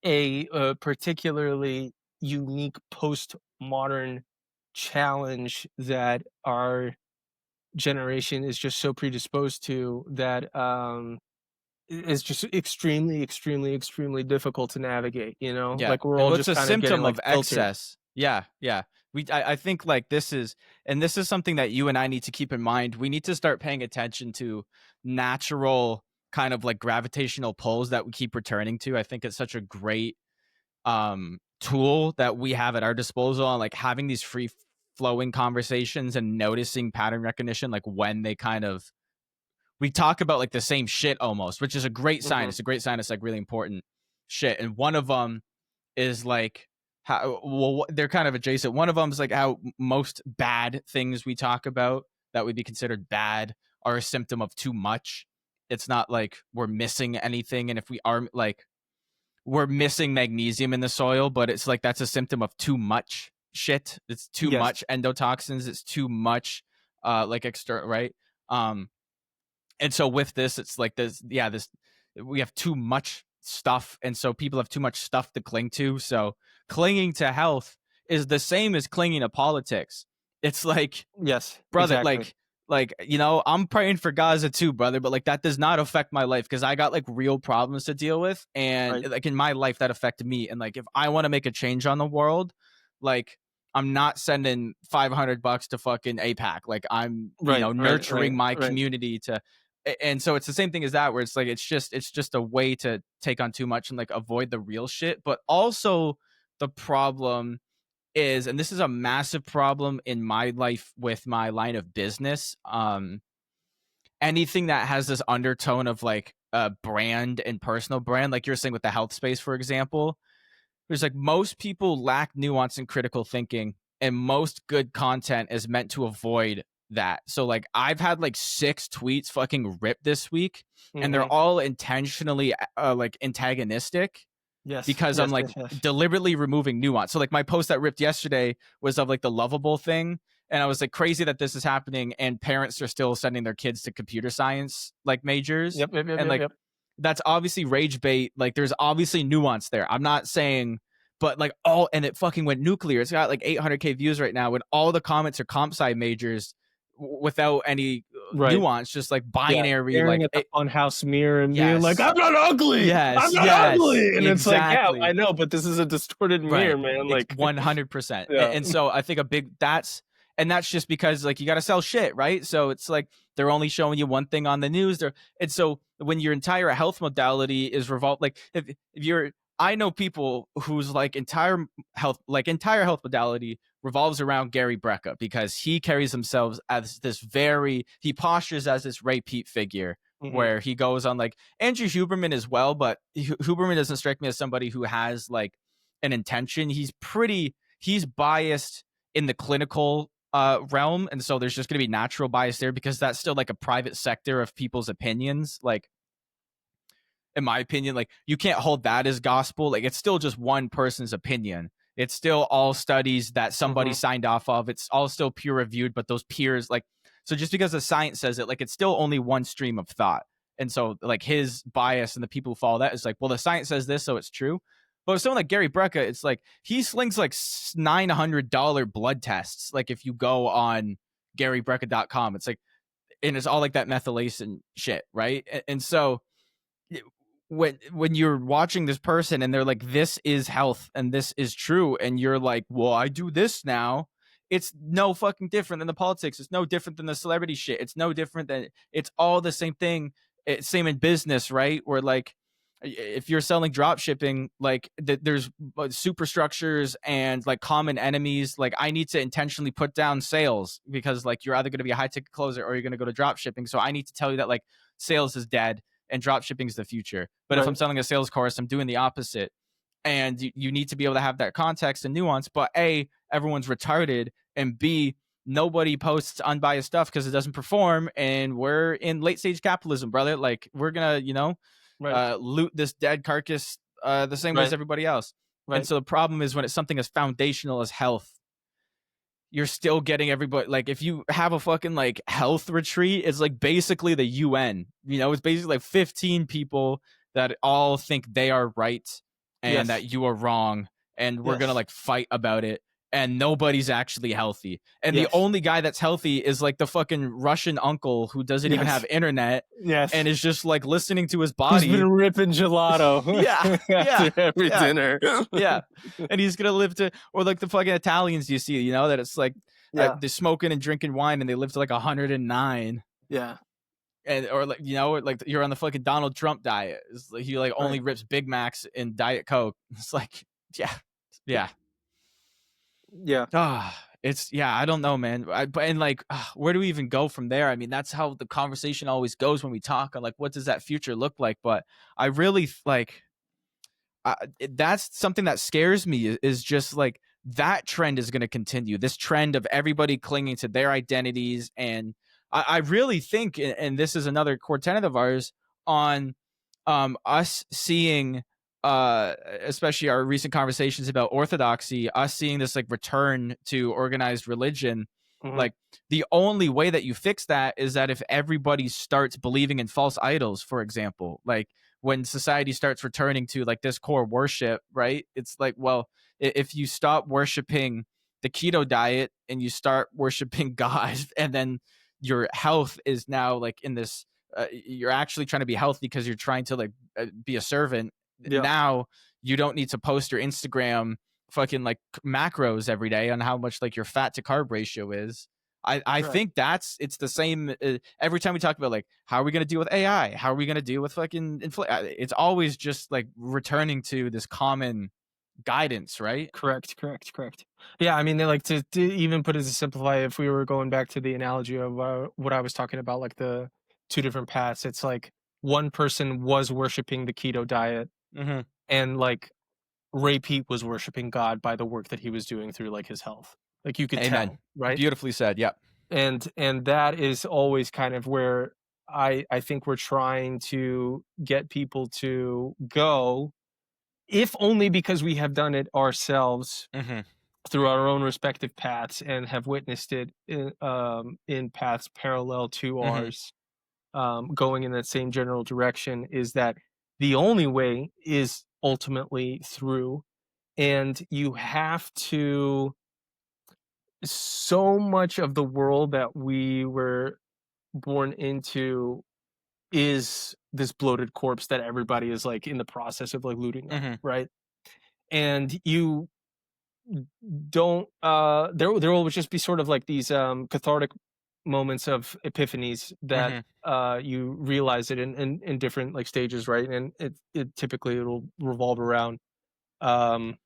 Speaker 2: a particularly unique postmodern challenge that our generation is just so predisposed to, that is just extremely, extremely, extremely difficult to navigate.
Speaker 1: Yeah.
Speaker 2: Like, we're
Speaker 1: And
Speaker 2: all
Speaker 1: what's
Speaker 2: just
Speaker 1: a
Speaker 2: kind of getting
Speaker 1: symptom
Speaker 2: like
Speaker 1: of
Speaker 2: filtered.
Speaker 1: excess. Yeah. Yeah. I think like this is something that you and I need to keep in mind. We need to start paying attention to natural kind of like gravitational pulls that we keep returning to. I think it's such a great tool that we have at our disposal, and like having these free flowing conversations and noticing pattern recognition, like when they kind of we talk about like the same shit almost, which is a great sign.
Speaker 2: Hmm.
Speaker 1: It's a great sign. It's like really important shit. And one of them is like how well they're kind of adjacent. One of them is like how most bad things we talk about that would be considered bad are a symptom of too much. It's not like we're missing anything, and if we are like we're missing magnesium in the soil, but it's like that's a symptom of too much shit. It's too
Speaker 2: Yes.
Speaker 1: much endotoxins. It's too much like external, right? Um and so with this it's like this we have too much stuff, and so people have too much stuff to cling to. So clinging to health is the same as clinging to politics. It's like,
Speaker 2: Yes.
Speaker 1: brother,
Speaker 2: Exactly.
Speaker 1: you know, I'm praying for Gaza too, brother, but like that does not affect my life because I got like real problems to deal with, and
Speaker 2: Right.
Speaker 1: like in my life that affected me. And like if I want to make a change on the world, like I'm not sending $500 to fucking APAC. Like I'm, you
Speaker 2: Right.
Speaker 1: know,
Speaker 2: Right. Right.
Speaker 1: nurturing my
Speaker 2: Right.
Speaker 1: community to and so it's the same thing as that, where it's like it's just a way to take on too much and like avoid the real shit. But also the problem is, and this is a massive problem in my life with my line of business, anything that has this undertone of like a brand and personal brand, like you're saying with the health space, for example, there's like most people lack nuance and critical thinking, and most good content is meant to avoid that. So like I've had like 6 tweets fucking rip this week, and they're
Speaker 2: Hmm.
Speaker 1: all intentionally like antagonistic
Speaker 2: Yes.
Speaker 1: because I'm
Speaker 2: Yes.
Speaker 1: like
Speaker 2: Yes. Yes.
Speaker 1: deliberately removing nuance. So like my post that ripped yesterday was of like the lovable thing. And I was like, crazy that this is happening and parents are still sending their kids to computer science like majors.
Speaker 2: Yep. Yep. Yep.
Speaker 1: And
Speaker 2: Yep.
Speaker 1: like
Speaker 2: Yep.
Speaker 1: that's obviously rage bait. Like there's obviously nuance there. I'm not saying, but like all, and it fucking went nuclear. It's got like 800K views right now when all the comments are comp sci majors without any
Speaker 2: Right.
Speaker 1: nuance, just like
Speaker 2: Yeah.
Speaker 1: binary,
Speaker 2: Staring
Speaker 1: like
Speaker 2: at the funhouse mirror and being like,
Speaker 1: yes,
Speaker 2: "I'm not ugly. I'm
Speaker 1: yes,
Speaker 2: not
Speaker 1: yes,
Speaker 2: ugly," and it's like, yeah, I
Speaker 1: exactly.
Speaker 2: know, but this is a distorted mirror,
Speaker 1: Right.
Speaker 2: man. Like,
Speaker 1: 100%.
Speaker 2: yeah.
Speaker 1: And so I think a big that's just because like you got to sell shit, right? So it's like they're only showing you one thing on the news there. And so when your entire health modality is revolved, like if you're I know people whose like entire health modality revolves around Gary Brecka because he carries himself as this he postures as this Ray Peat figure
Speaker 2: Mhm.
Speaker 1: where he goes on like Andrew Huberman as well, but Huberman doesn't strike me as somebody who has like an intention. He's biased in the clinical realm, and so there's just going to be natural bias there because that's still like a private sector of people's opinions. Like in my opinion, like you can't hold that as gospel. Like it's still just one person's opinion. It's still all studies that somebody
Speaker 2: Mhm.
Speaker 1: signed off of. It's all still peer reviewed, but those peers, like, so just because the science says it, like it's still only one stream of thought. And so like his bias and the people who follow that is like, well, the science says this, so it's true. But with someone like Gary Brecka, it's like he slings like $900 blood tests. Like if you go on GaryBrecka.com, it's like, and it's all like that methylation shit, right? And so when you're watching this person and they're like, this is health and this is true, and you're like, well, I do this now, it's no fucking different than the politics. It's no different than the celebrity shit. It's no different than, it's all the same thing. It's same in business, right? Where like if you're selling drop shipping, like there's superstructures and like common enemies. Like I need to intentionally put down sales because like you're either going to be a high ticket closer or you're going to go to drop shipping. So I need to tell you that like sales is dead and drop shipping is the future. But if I'm
Speaker 2: Right.
Speaker 1: selling a sales course, I'm doing the opposite. And you need to be able to have that context and nuance. But A, everyone's retarded, and B, nobody posts unbiased stuff because it doesn't perform. And we're in late stage capitalism, brother. Like we're gonna,
Speaker 2: Right.
Speaker 1: loot this dead carcass the same way as
Speaker 2: Right.
Speaker 1: everybody else. And
Speaker 2: Right.
Speaker 1: so the problem is when it's something as foundational as health, you're still getting everybody. Like if you have a fucking like health retreat, it's like basically the UN. It's basically like 15 people that all think they are right and
Speaker 2: Yes.
Speaker 1: that you are wrong, and we're gonna
Speaker 2: Yes.
Speaker 1: like fight about it. And nobody's actually healthy. And the
Speaker 2: Yes.
Speaker 1: only guy that's healthy is like the fucking Russian uncle who doesn't even have
Speaker 2: Yes.
Speaker 1: internet and
Speaker 2: Yes.
Speaker 1: is just like listening to his
Speaker 2: He's been
Speaker 1: body.
Speaker 2: ripping gelato
Speaker 1: Yeah, yeah,
Speaker 2: after every
Speaker 1: yeah,
Speaker 2: dinner.
Speaker 1: yeah. And he's gonna live to, or like the fucking Italians you see, that it's like
Speaker 2: Yeah.
Speaker 1: they're smoking and drinking wine and they live to like 109.
Speaker 2: Yeah.
Speaker 1: And or like like you're on the fucking Donald Trump diet. It's like he like
Speaker 2: Right.
Speaker 1: only rips Big Macs and Diet Coke. It's like, yeah, yeah.
Speaker 2: Yeah.
Speaker 1: It's yeah. I don't know, man. And like, where do we even go from there? I mean, that's how the conversation always goes when we talk on like, what does that future look like? But I really like that's something that scares me is just like that trend is going to continue, this trend of everybody clinging to their identities. And I really think, and this is another core tenet of ours on us seeing especially our recent conversations about orthodoxy, us seeing this like return to organized religion.
Speaker 2: Mhm.
Speaker 1: Like the only way that you fix that is that if everybody starts believing in false idols, for example, like when society starts returning to like this core worship, right? It's like, well, if you stop worshiping the keto diet and you start worshiping God, and then your health is now like in this, you're actually trying to be healthy because you're trying to like be a servant.
Speaker 2: Yeah.
Speaker 1: Now you don't need to post your Instagram fucking like macros every day on how much like your fat to carb ratio is. I
Speaker 2: Right.
Speaker 1: think it's the same every time we talk about like how are we going to deal with AI, how are we going to deal with fucking inflation, it's always just like returning to this common guidance, right?
Speaker 2: Correct, correct, correct. Yeah, I mean, they like to even put it to simplify. If we were going back to the analogy of what I was talking about, like the two different paths, it's like one person was worshiping the keto diet,
Speaker 1: Mm-hmm.
Speaker 2: and like Ray Pete was worshiping God by the work that he was doing through like his health. Like you could
Speaker 1: Amen.
Speaker 2: tell, right?
Speaker 1: Beautifully said. Yep.
Speaker 2: And that is always kind of where I think we're trying to get people to go, if only because we have done it ourselves
Speaker 1: Mm-hmm.
Speaker 2: through our own respective paths and have witnessed it in paths parallel to
Speaker 1: Mm-hmm.
Speaker 2: ours, going in that same general direction, is that the only way is ultimately through. And you have to, so much of the world that we were born into is this bloated corpse that everybody is like in the process of like looting up,
Speaker 1: Mm-hmm.
Speaker 2: right? And you don't there will just be sort of like these cathartic moments of epiphanies that
Speaker 1: Mm-hmm.
Speaker 2: you realize it in different like stages, right? And it typically it'll revolve around Um,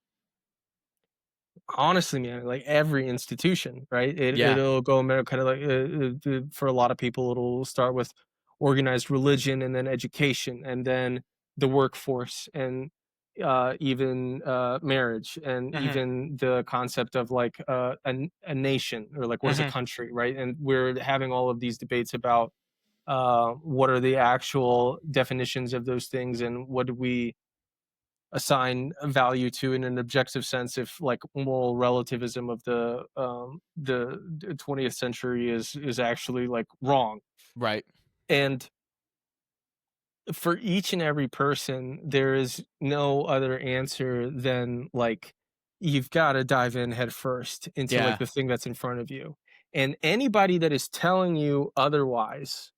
Speaker 2: Honestly, man, like every institution, right?
Speaker 1: Yeah.
Speaker 2: It'll go kind of like for a lot of people, it'll start with organized religion, and then education, and then the workforce, and even marriage, and
Speaker 1: Mhm.
Speaker 2: even the concept of like a nation, or like what is a
Speaker 1: Mhm.
Speaker 2: country, right? And we're having all of these debates about what are the actual definitions of those things, and what do we assign a value to in an objective sense, if like moral relativism of the 20th century is actually like wrong.
Speaker 1: Right.
Speaker 2: And for each and every person there is no other answer than like you've got to dive in head first into like
Speaker 1: Yeah.
Speaker 2: the thing that's in front of you, and anybody that is telling you otherwise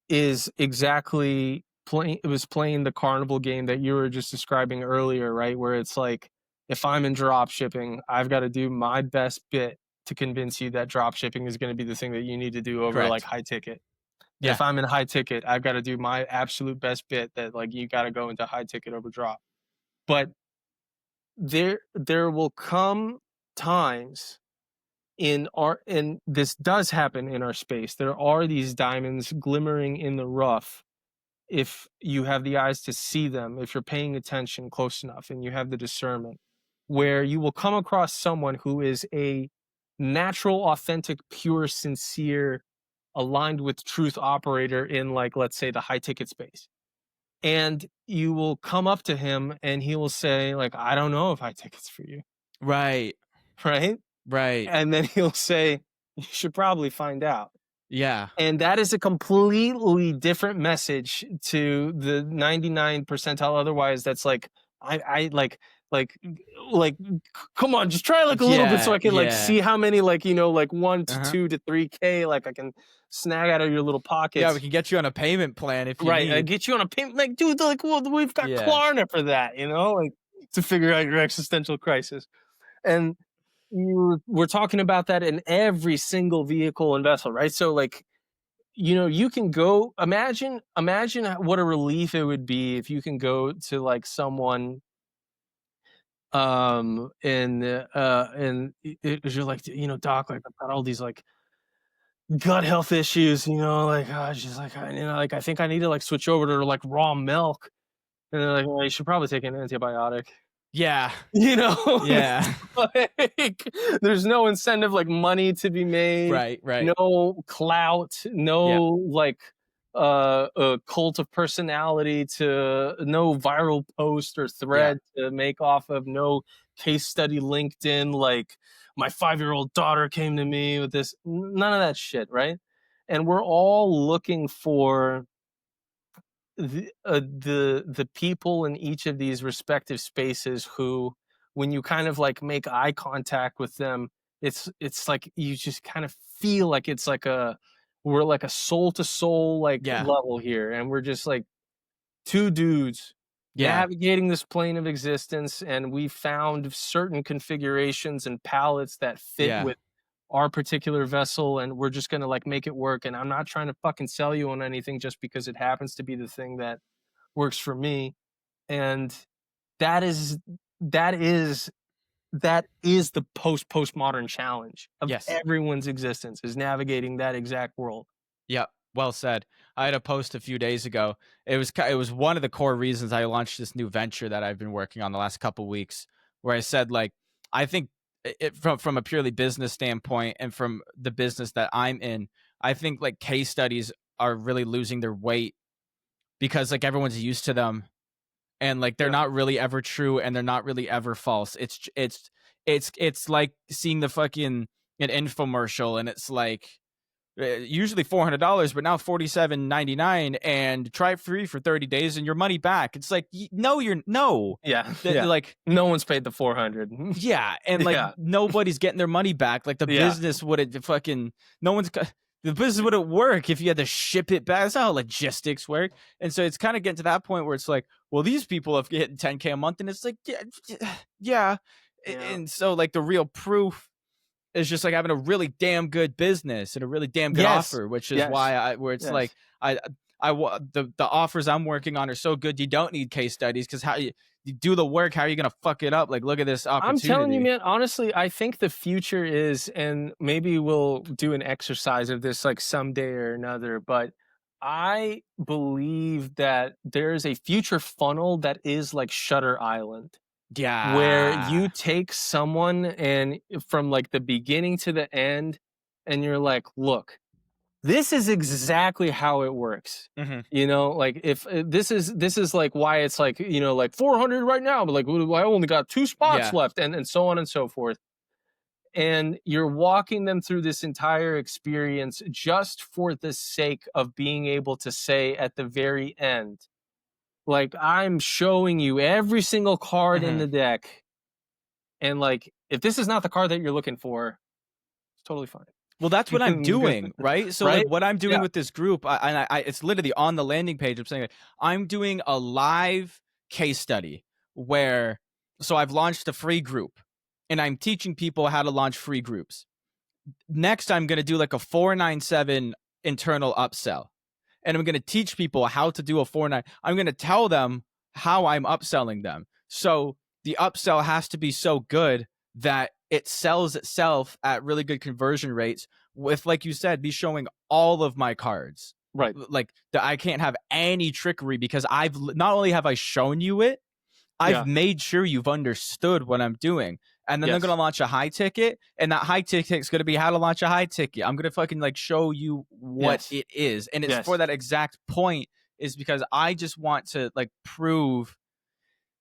Speaker 2: is exactly playing it was playing the carnival game that you were just describing earlier, right? Where it's like, if I'm in drop shipping, I've got to do my best bit to convince you that drop shipping is going to be the thing that you need to do over like
Speaker 1: Correct.
Speaker 2: high ticket. And if
Speaker 1: Yeah.
Speaker 2: I'm in high ticket, I've got to do my absolute best bit that like you got to go into high ticket over drop. But there will come times in our and this does happen in our space. There are these diamonds glimmering in the rough if you have the eyes to see them, if you're paying attention close enough and you have the discernment, where you will come across someone who is a natural, authentic, pure, sincere, aligned with truth operator in, like, let's say, the high ticket space. And you will come up to him and he will say, like, I don't know if high tickets for you,
Speaker 1: Right.
Speaker 2: right?
Speaker 1: Right.
Speaker 2: And then he'll say, you should probably find out.
Speaker 1: Yeah.
Speaker 2: And that is a completely different message to the 99 percentile otherwise that's like, I like like come on, just try like a little bit so
Speaker 1: Yeah.
Speaker 2: I can like
Speaker 1: Yeah.
Speaker 2: see how many like, like 1 to
Speaker 1: Uh-huh.
Speaker 2: 2 to 3K like I can snag out of your little
Speaker 1: Yeah, we
Speaker 2: pockets.
Speaker 1: can get you on a payment plan if you
Speaker 2: Right. I
Speaker 1: need.
Speaker 2: get you on a payment like dude, like well, we've got
Speaker 1: Yeah.
Speaker 2: Klarna for that, like to figure out your existential crisis. And we're talking about that in every single vehicle and vessel, right? So like you can go imagine what a relief it would be if you can go to like someone and you're like, doc, like I've got all these like gut health issues, like just like like I think I need to like switch over to like raw milk, and they're like, well, you should probably take an antibiotic.
Speaker 1: Yeah.
Speaker 2: You know, it's
Speaker 1: Yeah.
Speaker 2: like there's no incentive, like money to be made,
Speaker 1: Right. Right.
Speaker 2: no clout,
Speaker 1: Yeah.
Speaker 2: no like a cult of personality to no viral post or
Speaker 1: Yeah.
Speaker 2: thread to make off of, no case study LinkedIn, like my 5-year-old daughter came to me with this, none of that shit, right? And we're all looking for the people in each of these respective spaces who, when you kind of like make eye contact with them, it's like you just kind of feel like it's like we're like a soul to soul like
Speaker 1: Yeah.
Speaker 2: level here, and we're just like two dudes
Speaker 1: Yeah.
Speaker 2: navigating this plane of existence, and we found certain configurations and palettes that fit
Speaker 1: Yeah.
Speaker 2: with our particular vessel, and we're just going to like make it work. And I'm not trying to fucking sell you on anything just because it happens to be the thing that works for me. And that is that is that is the postmodern challenge of
Speaker 1: Yes.
Speaker 2: everyone's existence, is navigating that exact world.
Speaker 1: Yep. Well said. I had a post a few days ago. It was one of the core reasons I launched this new venture that I've been working on the last couple weeks, where I said like I think from a purely business standpoint and from the business that I'm in, I think like case studies are really losing their weight because like everyone's used to them and like they're
Speaker 2: Yeah.
Speaker 1: not really ever true and they're not really ever false. It's like seeing the fucking an infomercial and it's like usually $400, but now $47.99, and try it free for 30 days and your money back. It's like, no, you're no,
Speaker 2: Yeah.
Speaker 1: that
Speaker 2: Yeah.
Speaker 1: like,
Speaker 2: No one's paid the 400.
Speaker 1: yeah, and like
Speaker 2: Yeah.
Speaker 1: nobody's getting their money back. Like the
Speaker 2: Yeah.
Speaker 1: business wouldn't fucking no one's the business wouldn't work if you had to ship it back. That's how logistics work. And so it's kind of getting to that point where it's like, well, these people have hit 10K a month, and it's like, yeah, yeah.
Speaker 2: Yeah.
Speaker 1: And so like the real proof is just like having a really damn good business and a really damn good
Speaker 2: Yes.
Speaker 1: offer, which is
Speaker 2: Yes.
Speaker 1: where it's like
Speaker 2: Yes.
Speaker 1: I the offers I'm working on are so good you don't need case studies, because how you do the work, how are you gonna fuck it up? Like, look at this
Speaker 2: I'm telling you,
Speaker 1: opportunity.
Speaker 2: man, honestly, I think the future is, and maybe we'll do an exercise of this like someday or another, but I believe that there is a future funnel that is like Shutter Island, where
Speaker 1: Yeah.
Speaker 2: you take someone and from like the beginning to the end, and you're like, look, this is exactly how it works.
Speaker 1: Hmm.
Speaker 2: You know, like if this is like why it's like, you know, like 400 right now, but like I only got 2 spots
Speaker 1: Yeah.
Speaker 2: left, and so on and so forth. And you're walking them through this entire experience just for the sake of being able to say at the very end, like, I'm showing you every single card in
Speaker 1: Hmm.
Speaker 2: the deck, and like if this is not the card that you're looking for, it's totally fine.
Speaker 1: Well, that's what I'm doing, right? So,
Speaker 2: Right?
Speaker 1: like, what I'm doing
Speaker 2: Yeah.
Speaker 1: with this group, it's literally on the landing page. I'm saying, like, I'm doing a live case study where, so I've launched a free group, and I'm teaching people how to launch free groups. Next, I'm going to do like a 497 internal upsell, and I'm going to teach people how to do a 49. I'm going to tell them how I'm upselling them. So the upsell has to be so good that it sells itself at really good conversion rates, with, like you said, me showing all of my cards.
Speaker 2: Right.
Speaker 1: Like, I can't have any trickery, because I've not only have I shown you it, I've
Speaker 2: Yeah.
Speaker 1: made sure you've understood what I'm doing. And then they're
Speaker 2: Yes.
Speaker 1: gonna launch a high ticket, and that high ticket is gonna be how to launch a high ticket. I'm gonna fucking like show you what
Speaker 2: Yes.
Speaker 1: it is, and it's for
Speaker 2: Yes.
Speaker 1: that exact point. Is because I just want to like prove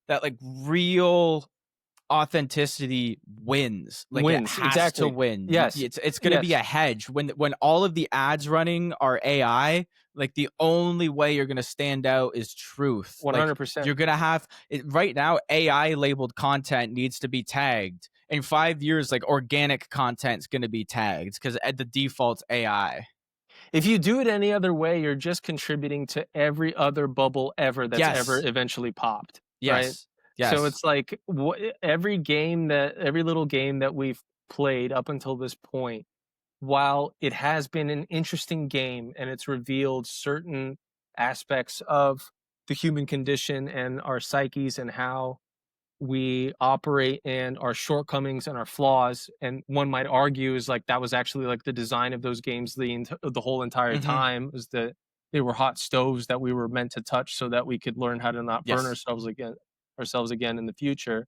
Speaker 1: that like real authenticity wins. Like, it
Speaker 2: Wins.
Speaker 1: has to
Speaker 2: Exactly.
Speaker 1: win.
Speaker 2: Yes.
Speaker 1: It's going to be a
Speaker 2: Yes.
Speaker 1: hedge when all of the ads running are AI. Like, the only way you're going to stand out is truth. Like,
Speaker 2: 100%.
Speaker 1: you're going to have it right now. AI labeled content needs to be tagged. In 5 years, like, organic content's going to be tagged, because at the default's AI.
Speaker 2: If you do it any other way, you're just contributing to every other bubble ever that's ever
Speaker 1: Yes.
Speaker 2: eventually popped, right?
Speaker 1: Yes.
Speaker 2: So
Speaker 1: Yes.
Speaker 2: it's like every little game that we've played up until this point, while it has been an interesting game and it's revealed certain aspects of the human condition and our psyches and how we operate and our shortcomings and our flaws, and one might argue is like that was actually like the design of those games the whole entire
Speaker 1: Hmm.
Speaker 2: time, is that they were hot stoves that we were meant to touch so that we could learn how to not burn
Speaker 1: Yes.
Speaker 2: ourselves again in the future.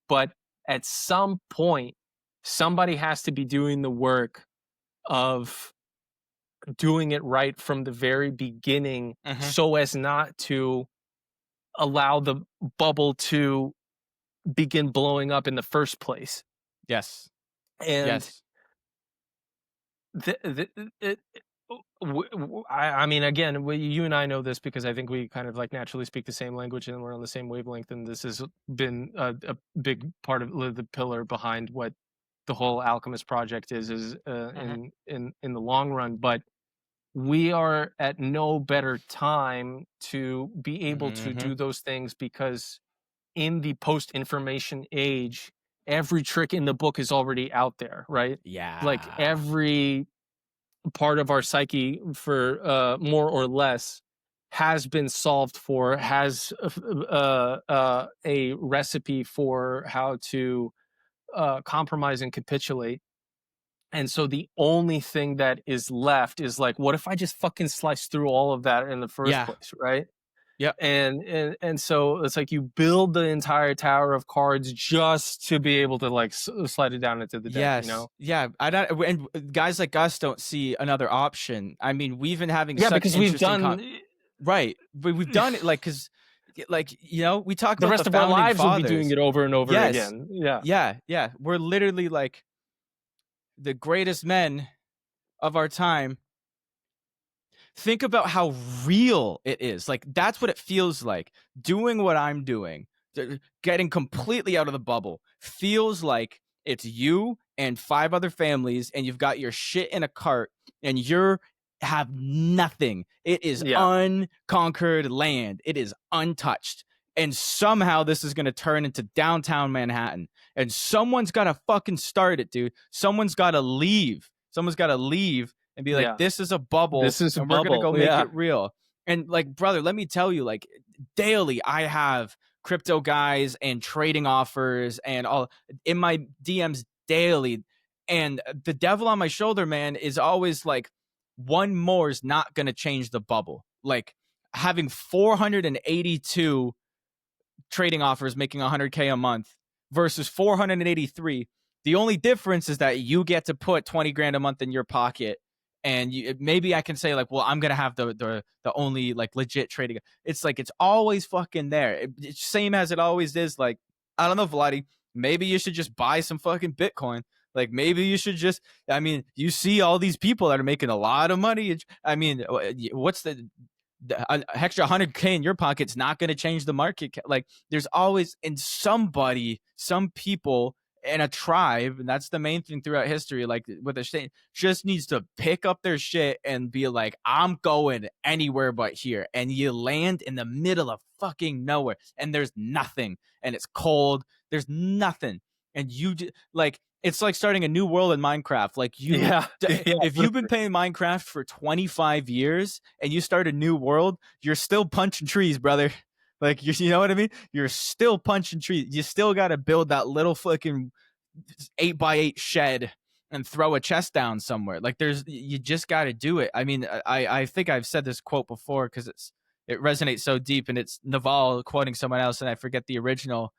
Speaker 2: But at some point, somebody has to be doing the work of doing it right from the very beginning,
Speaker 1: Hmm.
Speaker 2: so as not to allow the bubble to begin blowing up in the first place.
Speaker 1: Yes.
Speaker 2: And
Speaker 1: Yes.
Speaker 2: the it I mean, again, you and I know this because I think we kind of like naturally speak the same language and we're on the same wavelength. And this has been a big part of the pillar behind what the whole Alchemist project is
Speaker 1: Hmm.
Speaker 2: in the long run. But we are at no better time to be able to
Speaker 1: Hmm.
Speaker 2: do those things, because in the post information age, every trick in the book is already out there, right? Like
Speaker 1: Yeah.
Speaker 2: every part of our psyche, for more or less, has been solved for, has a recipe for how to compromise and capitulate. And so the only thing that is left is like, what if I just fucking slice through all of that in the first
Speaker 1: Yeah.
Speaker 2: place, right?
Speaker 1: Yep.
Speaker 2: And so it's like you build the entire tower of cards just to be able to like slide it down into the deck, you
Speaker 1: Yes.
Speaker 2: know?
Speaker 1: Yeah. I don't. And guys like us don't see another option. I mean, we've been having
Speaker 2: Yeah,
Speaker 1: such
Speaker 2: because we've
Speaker 1: interesting
Speaker 2: done
Speaker 1: right. We've done it like, because, like, we talk
Speaker 2: the
Speaker 1: about the
Speaker 2: rest of our
Speaker 1: founding
Speaker 2: lives will be doing
Speaker 1: fathers.
Speaker 2: it over and over
Speaker 1: Yes.
Speaker 2: again. Yeah.
Speaker 1: Yeah. Yeah. We're literally like the greatest men of our time. Think about how real it is. Like, that's what it feels like. Doing what I'm doing, getting completely out of the bubble, feels like it's you and 5 other families, and you've got your shit in a cart, and you're have nothing. It is
Speaker 2: Yeah.
Speaker 1: unconquered land. It is untouched. And somehow this is going to turn into downtown Manhattan. And someone's got to fucking start it, dude. Someone's got to leave. Someone's got to leave and be like,
Speaker 2: Yeah.
Speaker 1: this is a bubble,
Speaker 2: This is a
Speaker 1: and we're going to
Speaker 2: bubble.
Speaker 1: go make
Speaker 2: Yeah.
Speaker 1: it real. And like, brother, let me tell you, like, daily I have crypto guys and trading offers and all in my DMs daily. And the devil on my shoulder, man, is always like, one more is not going to change the bubble. Like, having 482 trading offers making 100K a month versus 483. The only difference is that you get to put 20 grand a month in your pocket. And maybe I can say like, well, I'm gonna have the only like legit trading. It's like it's always fucking there. It's same as it always is. Like, I don't know, Vladdy. Maybe you should just buy some fucking Bitcoin. Like, maybe you should just. I mean, you see all these people that are making a lot of money. I mean, what's an extra 100K in your pocket's not going to change the market. Like, there's always in somebody, some people in a tribe, and that's the main thing throughout history. Like, with a state, just needs to pick up their shit and be like, I'm going anywhere but here. And you land in the middle of fucking nowhere, and there's nothing, and it's cold. There's nothing, and you like. It's like starting a new world in Minecraft. Like, if you've been playing Minecraft for 25 years and you start a new world, you're still punching trees, brother. Like, you know what I mean? You're still punching trees. You still got to build that little fucking 8x8 shed and throw a chest down somewhere. Like, you just got to do it. I mean, I think I've said this quote before because it resonates so deep, and it's Naval quoting someone else, and I forget the original.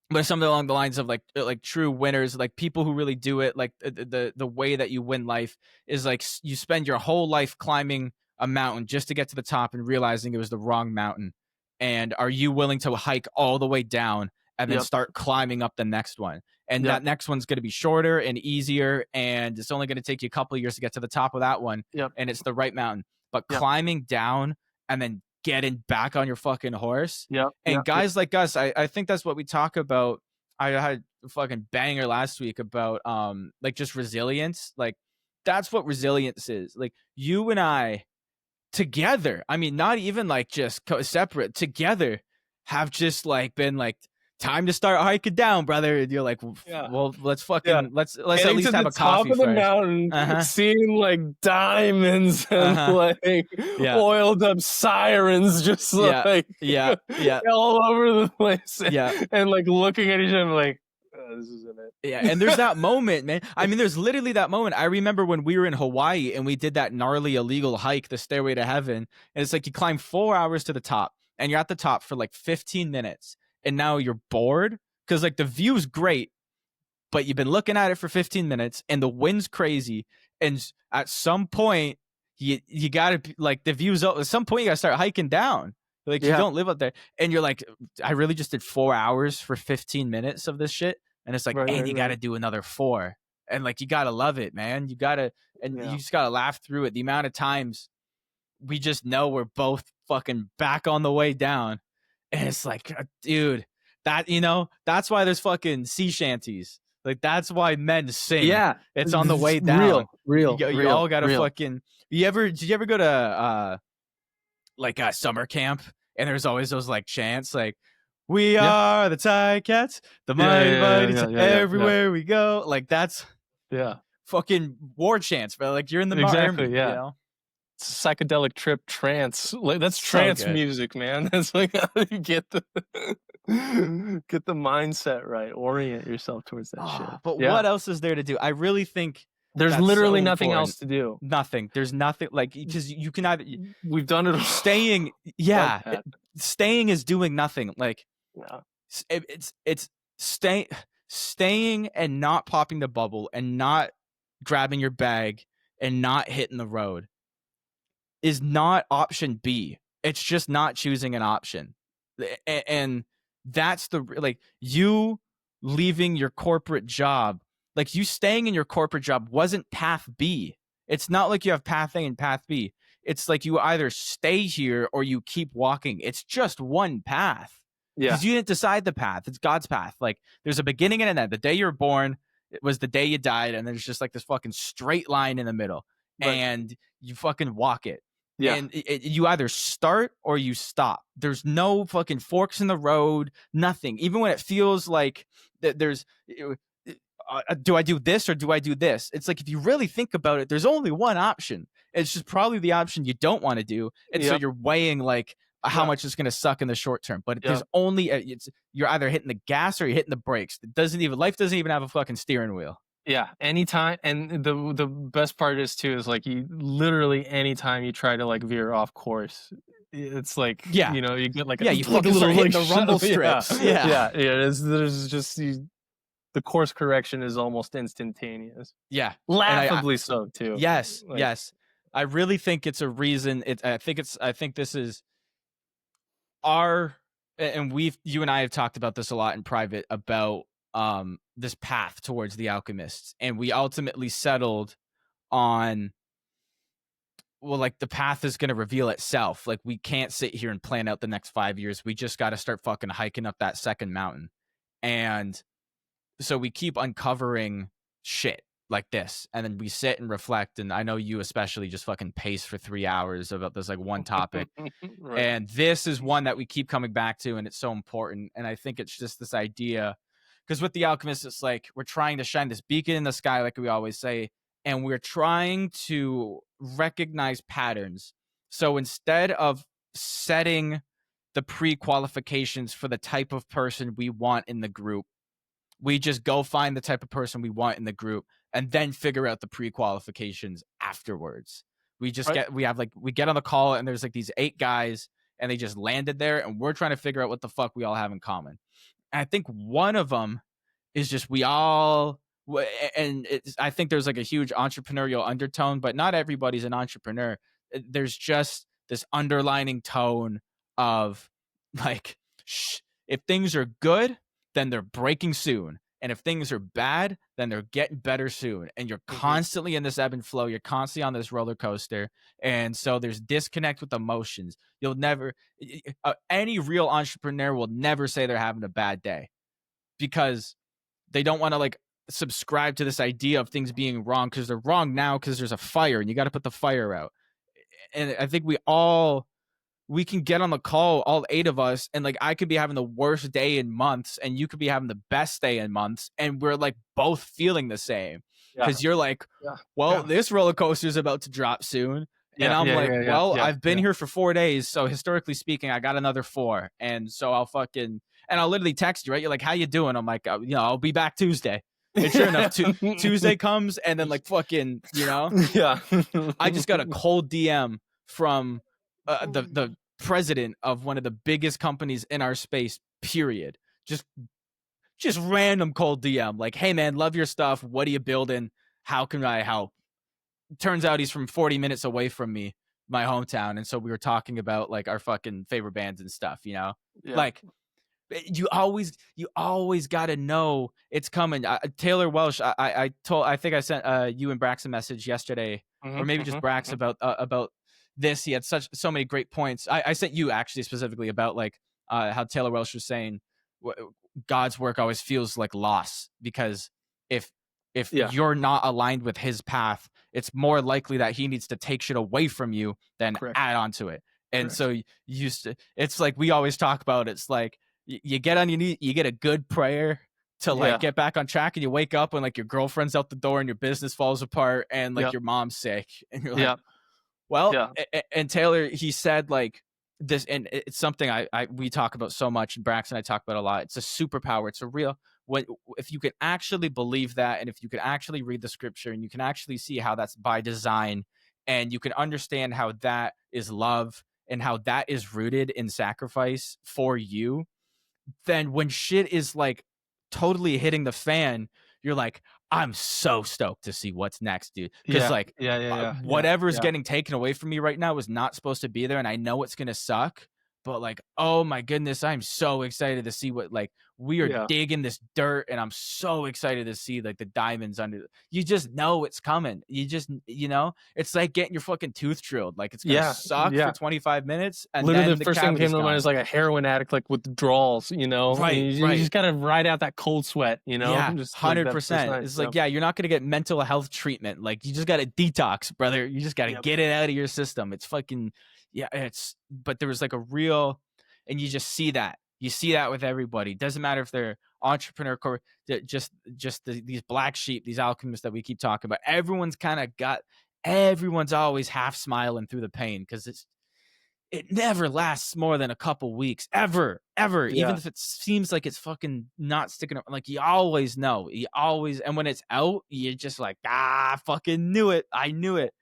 Speaker 1: But something along the lines of like true winners, like people who really do it, like the way that you win life is like you spend your whole life climbing a mountain just to get to the top and realizing it was the wrong mountain. And are you willing to hike all the way down and then start climbing up the next one? And that next one's going to be shorter and easier, and it's only going to take you a couple of years to get to the top of that one. And it's the right mountain. But climbing down and then getting back on your fucking horse. And guys like us, I think that's what we talk about. I had a fucking banger last week about like just resilience. Like, that's what resilience is. Like, you and I together, I mean, not even like just separate, together have just like been like, time to start hiking down, brother. And you're like, well, let's fucking let's at least have a coffee
Speaker 2: of the
Speaker 1: first.
Speaker 2: mountain, seeing like diamonds and like oiled up sirens, just like all over the place. And like looking at each other like, this isn't it.
Speaker 1: And there's that moment, man. I mean, there's literally that moment. I remember when we were in Hawaii and we did that gnarly illegal hike, the Stairway to Heaven. And it's like you climb 4 hours to the top, and you're at the top for like 15 minutes. And now you're bored because like the view's great, but you've been looking at it for 15 minutes and the wind's crazy. And at some point, you gotta like the view's up. At some point, you gotta start hiking down. Like, you don't live up there, and you're like, I really just did 4 hours for 15 minutes of this shit, and it's like, you gotta do another 4, and like you gotta love it, man. You gotta, and you just gotta laugh through it. The amount of times we just know we're both fucking back on the way down. And it's like, dude, that, that's why there's fucking sea shanties. Like, that's why men sing. It's on the way down.
Speaker 2: Real.
Speaker 1: You all gotta fucking. Did you ever go to like a summer camp? And there's always those like chants like, we are the Tight Cats, the mighty mighty, everywhere we go. Like, that's fucking war chants, but like you're in the army, you know?
Speaker 2: Psychedelic trip trance, like that's trance music, man. That's like how you get the mindset right, orient yourself towards that shit.
Speaker 1: But what else is there to do? I really think
Speaker 2: there's literally nothing else to do.
Speaker 1: Nothing. There's nothing, like, because you can either
Speaker 2: we've done it all.
Speaker 1: Staying staying is doing nothing. Like, it's staying and not popping the bubble and not grabbing your bag and not hitting the road is not option B. It's just not choosing an option. And that's like you leaving your corporate job, like you staying in your corporate job wasn't path B. It's not like you have path A and path B. It's like you either stay here or you keep walking. It's just one path. Because you didn't decide the path. It's God's path. Like, there's a beginning and an end. The day you were born, it was the day you died, and there's just like this fucking straight line in the middle. And you fucking walk it. And you either start or you stop. There's no fucking forks in the road, nothing. Even when it feels like that there's do I do this or do I do this? It's like, if you really think about it, there's only one option. It's just probably the option you don't want to do. And so
Speaker 2: Yep.
Speaker 1: you're weighing like how
Speaker 2: Yeah.
Speaker 1: much it's going to suck in the short term. But there's
Speaker 2: Yep.
Speaker 1: only, you're either hitting the gas or you're hitting the brakes. Life doesn't even have a fucking steering wheel.
Speaker 2: Yeah, anytime, and the best part is too is like you literally anytime you try to like veer off course, it's like
Speaker 1: Yeah.
Speaker 2: you get like
Speaker 1: Yeah,
Speaker 2: a
Speaker 1: you
Speaker 2: like a
Speaker 1: fucking
Speaker 2: little
Speaker 1: start hitting
Speaker 2: like
Speaker 1: the rumble
Speaker 2: yeah,
Speaker 1: strips. Yeah.
Speaker 2: yeah. There's just the course correction is almost instantaneous,
Speaker 1: Yeah. And
Speaker 2: laughably so too.
Speaker 1: yes,
Speaker 2: Like,
Speaker 1: yes. I really think it's a reason. I think this is our, and you and I have talked about this a lot in private about this path towards the Alchemists, and we ultimately settled on, well, like, the path is going to reveal itself. Like, we can't sit here and plan out the next 5 years. We just got to start fucking hiking up that second mountain. And so we keep uncovering shit like this, and then we sit and reflect. And I know you especially just fucking pace for 3 hours about this like one topic.
Speaker 2: right.
Speaker 1: And this is one that we keep coming back to, and it's so important. And I think it's just this idea, because with the Alchemists, it's like we're trying to shine this beacon in the sky, like we always say, and we're trying to recognize patterns. So instead of setting the pre-qualifications for the type of person we want in the group, we just go find the type of person we want in the group and then figure out the pre-qualifications afterwards. We get on the call, and there's like these 8 guys, and they just landed there, and we're trying to figure out what the fuck we all have in common. And I think one of them is just I think there's like a huge entrepreneurial undertone, but not everybody's an entrepreneur. There's just this underlining tone of like, if things are good, then they're breaking soon. And if things are bad, then they're getting better soon. And you're constantly in this ebb and flow. You're constantly on this roller coaster. And so there's disconnect with emotions. You'll never, any real entrepreneur will never say they're having a bad day, because they don't want to like subscribe to this idea of things being wrong, because they're wrong now because there's a fire and you got to put the fire out. And I think we can get on the call, all 8 of us, and like I could be having the worst day in months and you could be having the best day in months, and we're like both feeling the same, because you're like, this roller coaster is about to drop soon. And I'm I've been here for 4 days, so historically speaking, I got another 4, and so I'll literally text you, right? You're like, how you doing? I'm like, I'll be back Tuesday. And sure enough, Tuesday comes, and then like fucking, I just got a cold DM from the president of one of the biggest companies in our space, period. Just random cold DM, like, hey man, love your stuff. What are you building? How can I help? Turns out he's from 40 minutes away from me, my hometown. And so we were talking about like our fucking favorite bands and stuff, like you always got to know it's coming. Taylor Welsh, I think I sent you and Brax a message yesterday, or maybe just Brax about this. He had so many great points. I sent you actually specifically about like how Taylor Welsh was saying God's work always feels like loss, because if you're not aligned with his path, it's more likely that he needs to take shit away from you than add on to it. And so it's like we always talk about, it's like you get on your knee, you get a good prayer to like get back on track, and you wake up when like your girlfriend's out the door and your business falls apart and like your mom's sick, and you're like, and Taylor, he said like this, and it's something we talk about so much, and Brax and I talk about a lot. It's a superpower. It's a real, if you could actually believe that, and if you could actually read the scripture, and you can actually see how that's by design, and you can understand how that is love, and how that is rooted in sacrifice for you, then when shit is like totally hitting the fan, you're like, I'm so stoked to see what's next, dude. Because whatever's getting taken away from me right now is not supposed to be there, and I know it's gonna suck. But like, oh my goodness, I'm so excited to see what, like, we are digging this dirt, and I'm so excited to see like the diamonds under. You just know it's coming. You just, it's like getting your fucking tooth drilled. Like, it's gonna suck for 25 minutes, and
Speaker 2: literally
Speaker 1: then
Speaker 2: the first thing that came to mind is like a heroin addict, like withdrawals.
Speaker 1: Right,
Speaker 2: you just gotta ride out that cold sweat.
Speaker 1: Yeah,
Speaker 2: just
Speaker 1: 100%. It's like, you're not gonna get mental health treatment. Like, you just gotta detox, brother. You just gotta get it out of your system. It's fucking. Yeah, but there was like a real, and you just see that. You see that with everybody. Doesn't matter if they're entrepreneur core, these black sheep, these alchemists that we keep talking about. Everyone's always half smiling through the pain because it never lasts more than a couple weeks, ever. Even
Speaker 2: Yeah.
Speaker 1: if it seems like it's fucking not sticking up, like you always know, and when it's out, you're just like, I fucking knew it. I knew it.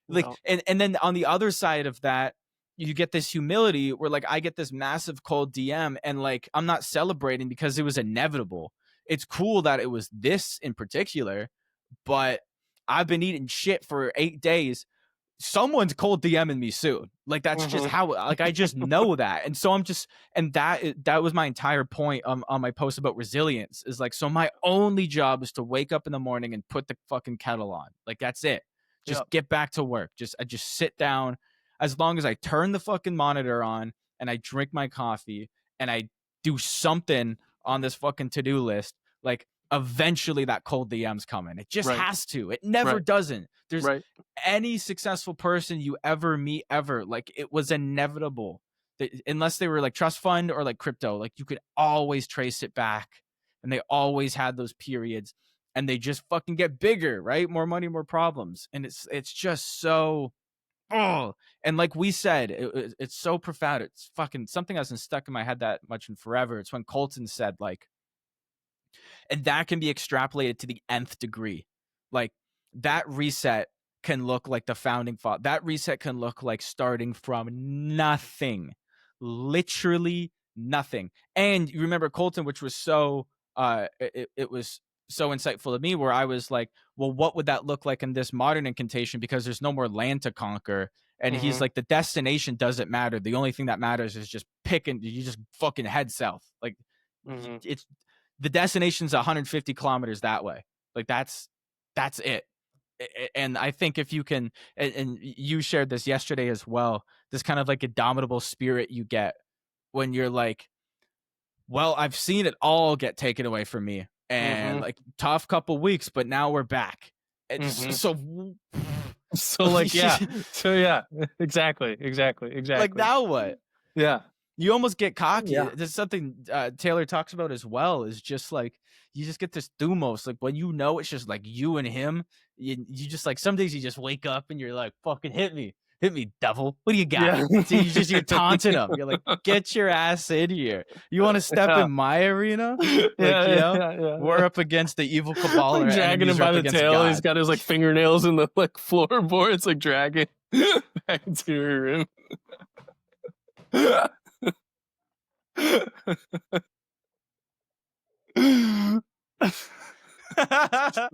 Speaker 1: Like,
Speaker 2: Yeah.
Speaker 1: and then on the other side of that, you get this humility where like I get this massive cold DM and like I'm not celebrating because it was inevitable. It's cool that it was this in particular, but I've been eating shit for 8 days. Someone's cold DMing me soon. Like that's just
Speaker 2: Mhm.
Speaker 1: how, like I just know that. And so I'm just, and that was my entire point on my post about resilience is like, so my only job is to wake up in the morning and put the fucking kettle on. Like that's it.
Speaker 2: Yeah.
Speaker 1: Just get back to work. I just sit down. As long as I turn the fucking monitor on and I drink my coffee and I do something on this fucking to-do list, like eventually that cold DM's coming. It just
Speaker 2: Right.
Speaker 1: has to. It never
Speaker 2: Right.
Speaker 1: doesn't. There's
Speaker 2: Right.
Speaker 1: any successful person you ever meet ever, like it was inevitable that, unless they were like trust fund or like crypto, like you could always trace it back, and they always had those periods, and they just fucking get bigger, right? More money, more problems, and it's just so, oh. And like we said, it's so profound. It's fucking something that hasn't stuck in my head that much in forever. It's when Colton said like, and that can be extrapolated to the nth degree. Like that reset can look like the founding father. That reset can look like starting from nothing, literally nothing. And you remember Colton, which was so it was so insightful to me, where I was like, well, what would that look like in this modern incantation? Because there's no more land to conquer. And he's
Speaker 2: Mhm.
Speaker 1: like, the destination doesn't matter. The only thing that matters is just picking. You just fucking head south. Like
Speaker 2: Mhm.
Speaker 1: it's the destination's 150 kilometers that way. Like that's it. And I think if you can, and you shared this yesterday as well, this kind of like indomitable spirit you get when you're like, well, I've seen it all get taken away from me, and
Speaker 2: Mhm.
Speaker 1: like tough couple weeks, but now we're back. It's
Speaker 2: Mhm.
Speaker 1: so
Speaker 2: So like, yeah. So yeah. Exactly. Exactly.
Speaker 1: like
Speaker 2: Exactly.
Speaker 1: now what?
Speaker 2: Yeah.
Speaker 1: You almost get cocky.
Speaker 2: Yeah.
Speaker 1: There's something Taylor talks about as well, is just like you just get this thumos, like when you know it's just like you and him. You just like some days you just wake up and you're like, fucking hit me, devil. What do you got?
Speaker 2: Yeah.
Speaker 1: So you're taunting him. You're like, get your ass in here. You want to step
Speaker 2: Yeah.
Speaker 1: in my arena?
Speaker 2: Yeah.
Speaker 1: Like,
Speaker 2: Yeah. Yeah.
Speaker 1: we're up against the evil cabal, and
Speaker 2: Like
Speaker 1: our
Speaker 2: dragging him
Speaker 1: enemies are
Speaker 2: by
Speaker 1: up
Speaker 2: the
Speaker 1: against
Speaker 2: tail. He's
Speaker 1: God.
Speaker 2: got his like fingernails in the like floorboards, like dragging back into your room.